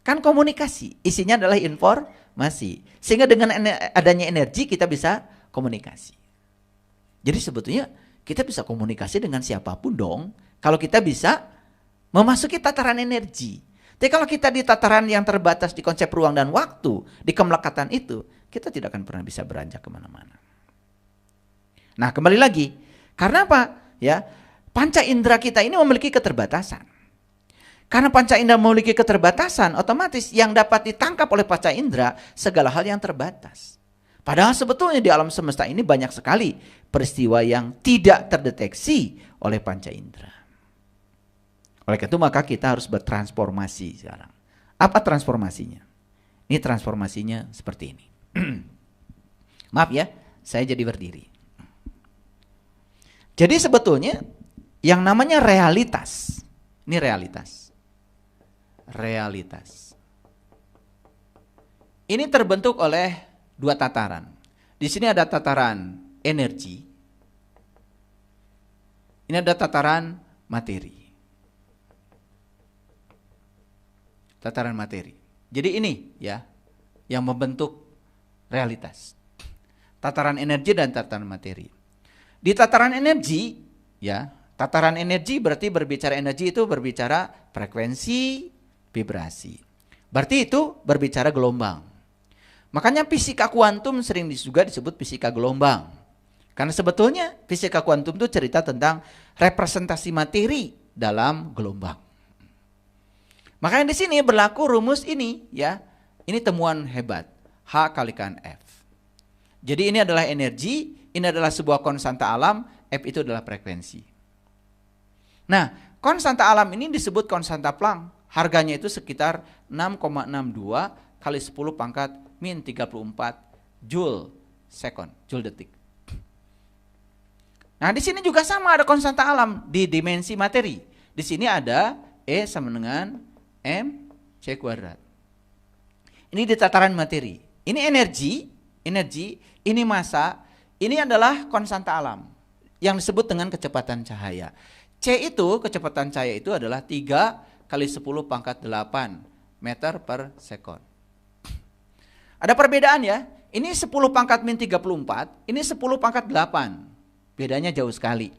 A: Kan komunikasi. Isinya adalah informasi. Sehingga dengan adanya energi kita bisa komunikasi. Jadi sebetulnya kita bisa komunikasi dengan siapapun dong. Kalau kita bisa memasuki tataran energi. Tapi kalau kita di tataran yang terbatas di konsep ruang dan waktu, di kemelekatan itu, kita tidak akan pernah bisa beranjak kemana-mana. Nah kembali lagi, karena apa? Ya, panca indera kita ini memiliki keterbatasan. Karena panca indera memiliki keterbatasan, otomatis yang dapat ditangkap oleh panca indera segala hal yang terbatas. Padahal sebetulnya di alam semesta ini banyak sekali peristiwa yang tidak terdeteksi oleh panca indera. Oleh itu maka kita harus bertransformasi sekarang. Apa transformasinya? Ini transformasinya seperti ini. Maaf ya, saya jadi berdiri. Jadi sebetulnya yang namanya realitas, ini realitas. Realitas. Ini terbentuk oleh dua tataran. Di sini ada tataran energi. Ini ada tataran materi. Tataran materi. Jadi ini ya yang membentuk realitas. Tataran energi dan tataran materi. Di tataran energi ya, tataran energi berarti berbicara energi itu berbicara frekuensi, vibrasi. Berarti itu berbicara gelombang. Makanya fisika kuantum sering juga disebut fisika gelombang. Karena sebetulnya fisika kuantum itu cerita tentang representasi materi dalam gelombang. Makanya di sini berlaku rumus ini ya. Ini temuan hebat. H kalikan F. Jadi ini adalah energi, ini adalah sebuah konstanta alam, F itu adalah frekuensi. Nah, konstanta alam ini disebut konstanta Planck. Harganya itu sekitar 6,62 kali 10 pangkat min 34 joule second, joule detik. Nah, di sini juga sama ada konstanta alam di dimensi materi. Di sini ada E sama dengan mc kuadrat. Ini di tataran materi. Ini energi, ini massa, ini adalah konstanta alam yang disebut dengan kecepatan cahaya. C itu, kecepatan cahaya itu adalah 3 kali 10 pangkat 8 meter per sekon. Ada perbedaan ya. Ini 10 pangkat min 34, ini 10 pangkat 8. Bedanya jauh sekali.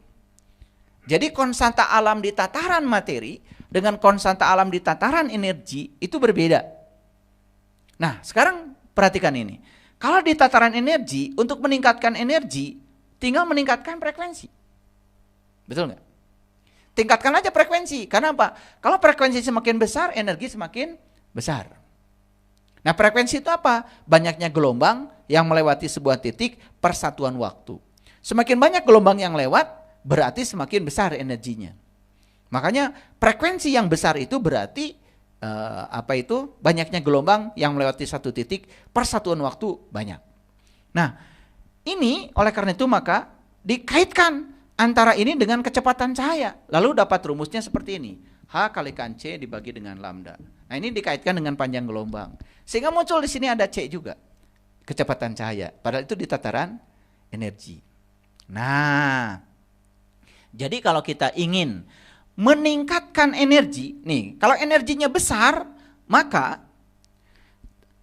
A: Jadi konstanta alam di tataran materi dengan konstanta alam di tataran energi itu berbeda. Nah, sekarang perhatikan ini. Kalau di tataran energi, untuk meningkatkan energi, tinggal meningkatkan frekuensi. Betul nggak? Tingkatkan aja frekuensi. Karena apa? Kalau frekuensi semakin besar, energi semakin besar. Nah, frekuensi itu apa? Banyaknya gelombang yang melewati sebuah titik per satuan waktu. Semakin banyak gelombang yang lewat, berarti semakin besar energinya. Makanya frekuensi yang besar itu berarti banyaknya gelombang yang melewati satu titik per satuan waktu banyak. Nah, ini oleh karena itu maka dikaitkan antara ini dengan kecepatan cahaya. Lalu dapat rumusnya seperti ini. H kalikan C dibagi dengan lambda. Nah, ini dikaitkan dengan panjang gelombang. Sehingga muncul di sini ada C juga. Kecepatan cahaya. Padahal itu di tataran energi. Nah, jadi kalau kita ingin meningkatkan energi, nih, kalau energinya besar, maka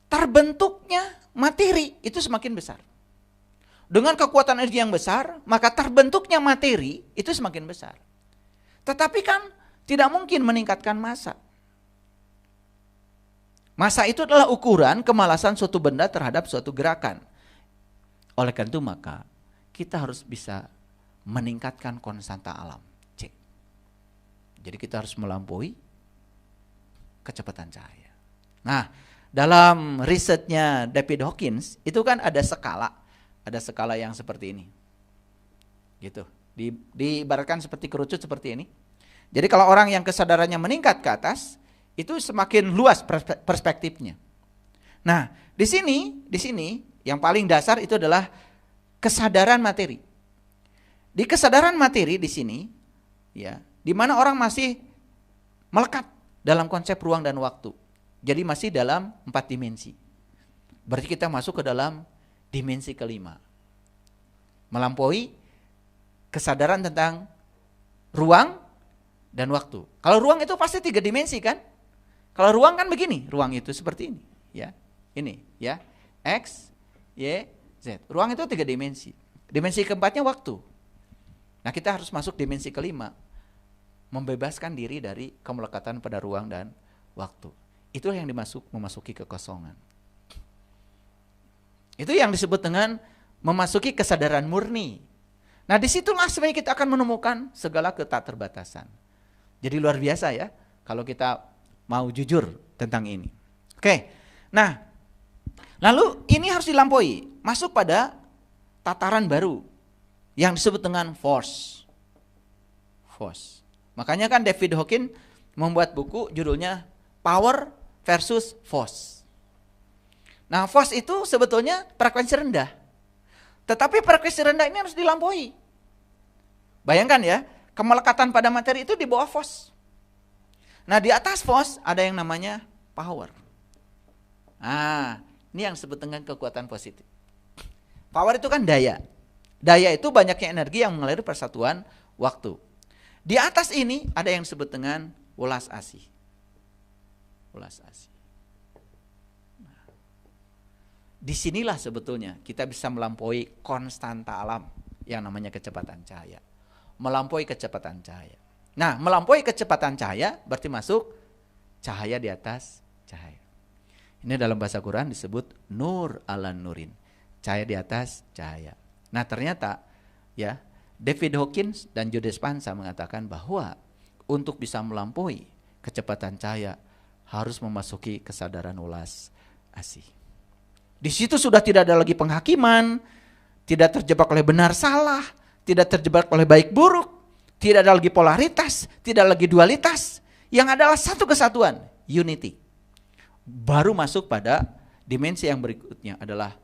A: terbentuknya materi itu semakin besar. Dengan kekuatan energi yang besar, maka terbentuknya materi itu semakin besar. Tetapi kan tidak mungkin meningkatkan massa. Massa itu adalah ukuran kemalasan suatu benda terhadap suatu gerakan. Oleh karena itu maka kita harus bisa meningkatkan konstanta alam. C. Jadi kita harus melampaui kecepatan cahaya. Nah, dalam risetnya David Hawkins itu kan ada skala yang seperti ini. Gitu. Diibaratkan seperti kerucut seperti ini. Jadi kalau orang yang kesadarannya meningkat ke atas, itu semakin luas perspektifnya. Nah, di sini yang paling dasar itu adalah kesadaran materi. Di kesadaran materi di sini, ya, di mana orang masih melekat dalam konsep ruang dan waktu. Jadi masih dalam 4 dimensi. Berarti kita masuk ke dalam dimensi kelima. Melampaui kesadaran tentang ruang dan waktu. Kalau ruang itu pasti 3 dimensi kan? Kalau ruang kan begini, ruang itu seperti ini, ya. Ini, ya. X, Y, Z. Ruang itu 3 dimensi. Dimensi keempatnya waktu. Nah, kita harus masuk dimensi kelima. Membebaskan diri dari kemelekatan pada ruang dan waktu. Itulah yang memasuki kekosongan. Itu yang disebut dengan memasuki kesadaran murni. Nah, disitulah sebenarnya kita akan menemukan segala ketakterbatasan. Jadi luar biasa ya, kalau kita mau jujur tentang ini. Oke, nah, lalu ini harus dilampaui, masuk pada tataran baru yang disebut dengan force. Makanya kan David Hawkins membuat buku judulnya Power versus Force. Nah, force itu sebetulnya frekuensi rendah. Tetapi frekuensi rendah ini harus dilampaui. Bayangkan ya, kemelekatan pada materi itu di bawah force. Nah, di atas force ada yang namanya power. Nah, ini yang disebut dengan kekuatan positif. Power itu kan daya. Daya itu banyaknya energi yang mengalir persatuan waktu. Di atas ini ada yang disebut dengan welas asih. Welas asih. Nah, disinilah sebetulnya kita bisa melampaui konstanta alam yang namanya kecepatan cahaya. Melampaui kecepatan cahaya. Nah, melampaui kecepatan cahaya berarti masuk cahaya di atas cahaya. Ini dalam bahasa Quran disebut nur ala nurin. Cahaya di atas cahaya. Nah, ternyata ya, David Hawkins dan Joe Dispenza mengatakan bahwa untuk bisa melampaui kecepatan cahaya harus memasuki kesadaran welas asih. Di situ sudah tidak ada lagi penghakiman, tidak terjebak oleh benar salah, tidak terjebak oleh baik buruk, tidak ada lagi polaritas, tidak lagi dualitas, yang adalah satu kesatuan, unity. Baru masuk pada dimensi yang berikutnya adalah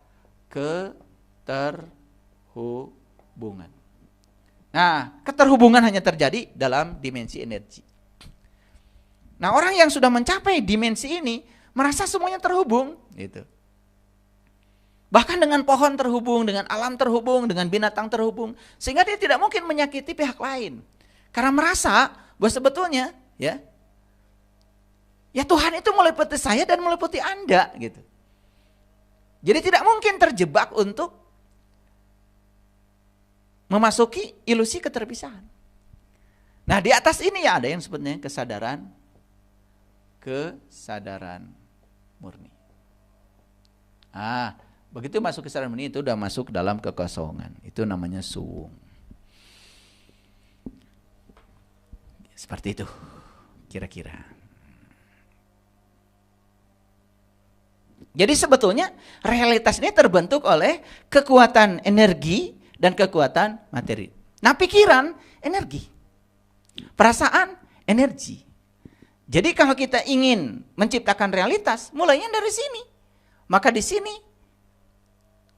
A: keterhubungan. Nah, keterhubungan hanya terjadi dalam dimensi energi. Nah, orang yang sudah mencapai dimensi ini merasa semuanya terhubung, gitu. Bahkan dengan pohon terhubung, dengan alam terhubung, dengan binatang terhubung, sehingga dia tidak mungkin menyakiti pihak lain. Karena merasa bahwa sebetulnya, ya Tuhan itu meliputi saya dan meliputi Anda, gitu. Jadi tidak mungkin terjebak untuk memasuki ilusi keterpisahan. Nah, di atas ini ya ada yang sebutnya kesadaran murni. Begitu masuk kesadaran murni itu udah masuk dalam kekosongan. Itu namanya suwung. Seperti itu kira-kira. Jadi sebetulnya realitas ini terbentuk oleh kekuatan energi dan kekuatan materi. Nah, pikiran energi, perasaan energi. Jadi kalau kita ingin menciptakan realitas, mulainya dari sini. Maka di sini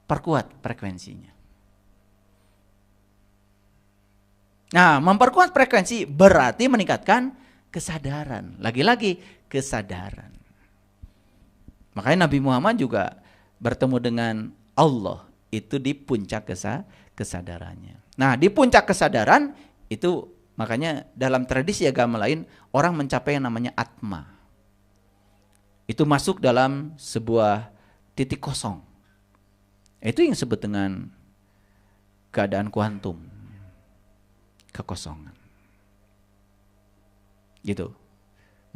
A: perkuat frekuensinya. Nah, memperkuat frekuensi berarti meningkatkan kesadaran. Lagi-lagi kesadaran. Makanya Nabi Muhammad juga bertemu dengan Allah itu di puncak kesadarannya. Nah, di puncak kesadaran itu makanya dalam tradisi agama lain orang mencapai yang namanya atma. Itu masuk dalam sebuah titik kosong. Itu yang disebut dengan keadaan kuantum, kekosongan. Gitu.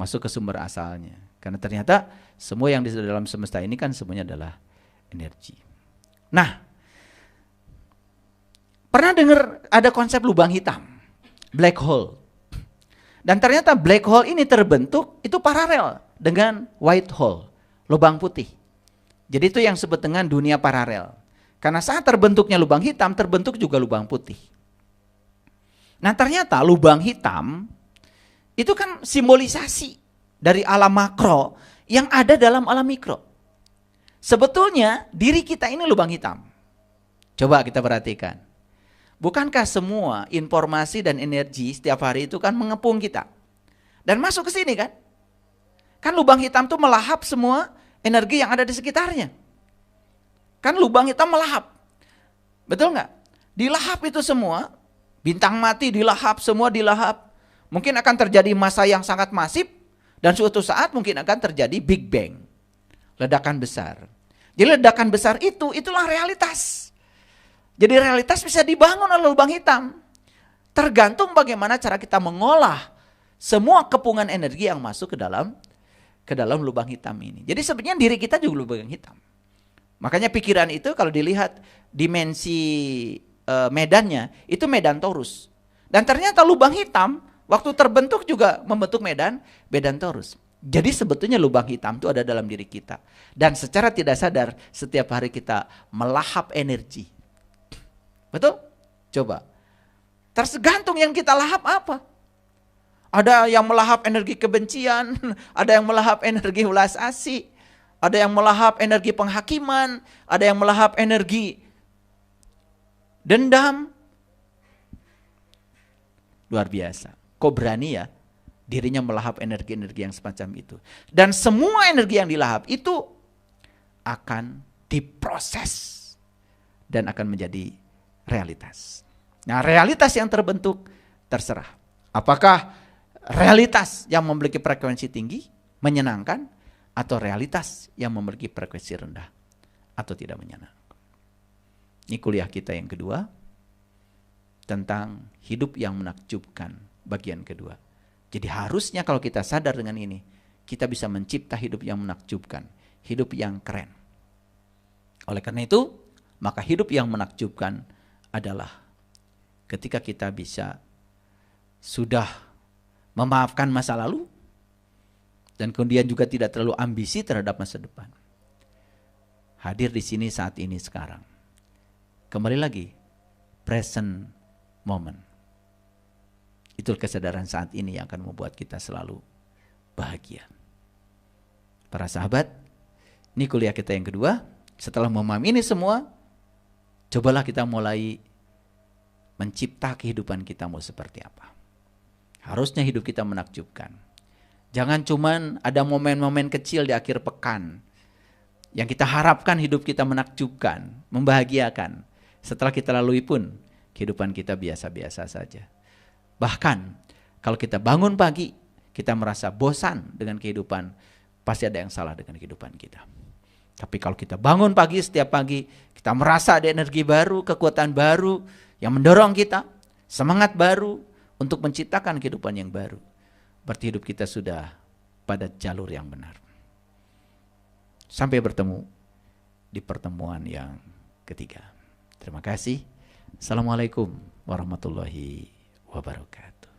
A: Masuk ke sumber asalnya. Karena ternyata semua yang di dalam semesta ini kan semuanya adalah energi. Nah, pernah dengar ada konsep lubang hitam, black hole. Dan ternyata black hole ini terbentuk itu paralel dengan white hole, lubang putih. Jadi itu yang disebut dengan dunia paralel. Karena saat terbentuknya lubang hitam, terbentuk juga lubang putih. Nah ternyata lubang hitam itu kan simbolisasi dari alam makro yang ada dalam alam mikro. Sebetulnya diri kita ini lubang hitam. Coba kita perhatikan. Bukankah semua informasi dan energi setiap hari itu kan mengepung kita? Dan masuk ke sini kan? Kan lubang hitam itu melahap semua energi yang ada di sekitarnya. Kan lubang hitam melahap. Betul nggak? Dilahap itu semua, bintang mati dilahap, semua dilahap. Mungkin akan terjadi masa yang sangat masif, dan suatu saat mungkin akan terjadi Big Bang. Ledakan besar. Jadi ledakan besar itulah realitas. Jadi realitas bisa dibangun oleh lubang hitam. Tergantung bagaimana cara kita mengolah semua kepungan energi yang masuk ke dalam lubang hitam ini. Jadi sebenarnya diri kita juga lubang hitam. Makanya pikiran itu kalau dilihat dimensi medannya, itu medan torus. Dan ternyata lubang hitam waktu terbentuk juga membentuk medan torus. Jadi sebetulnya lubang hitam itu ada dalam diri kita. Dan secara tidak sadar setiap hari kita melahap energi. Betul? Coba. Tergantung yang kita lahap apa. Ada yang melahap energi kebencian, ada yang melahap energi ulas asih, ada yang melahap energi penghakiman, ada yang melahap energi dendam. Luar biasa. Kok berani ya dirinya melahap energi-energi yang semacam itu. Dan semua energi yang dilahap itu akan diproses dan akan menjadi realitas. Nah, realitas yang terbentuk terserah. Apakah realitas yang memiliki frekuensi tinggi, menyenangkan, atau realitas yang memiliki frekuensi rendah, atau tidak menyenangkan. Ini kuliah kita yang kedua, tentang hidup yang menakjubkan, bagian kedua. Jadi harusnya kalau kita sadar dengan ini, kita bisa mencipta hidup yang menakjubkan, hidup yang keren. Oleh karena itu, maka hidup yang menakjubkan adalah ketika kita bisa sudah memaafkan masa lalu dan kemudian juga tidak terlalu ambisi terhadap masa depan. Hadir di sini saat ini sekarang. Kembali lagi, present moment. Itu kesadaran saat ini yang akan membuat kita selalu bahagia. Para sahabat, ini kuliah kita yang kedua. Setelah memahami ini semua, cobalah kita mulai mencipta kehidupan kita mau seperti apa. Harusnya hidup kita menakjubkan. Jangan cuman ada momen-momen kecil di akhir pekan yang kita harapkan hidup kita menakjubkan, membahagiakan. Setelah kita lalui pun, kehidupan kita biasa-biasa saja. Bahkan kalau kita bangun pagi, kita merasa bosan dengan kehidupan, pasti ada yang salah dengan kehidupan kita. Tapi kalau kita bangun pagi setiap pagi, kita merasa ada energi baru, kekuatan baru yang mendorong kita, semangat baru untuk menciptakan kehidupan yang baru. Berarti hidup kita sudah pada jalur yang benar. Sampai bertemu di pertemuan yang ketiga. Terima kasih. Assalamualaikum warahmatullahi wabarakatuh.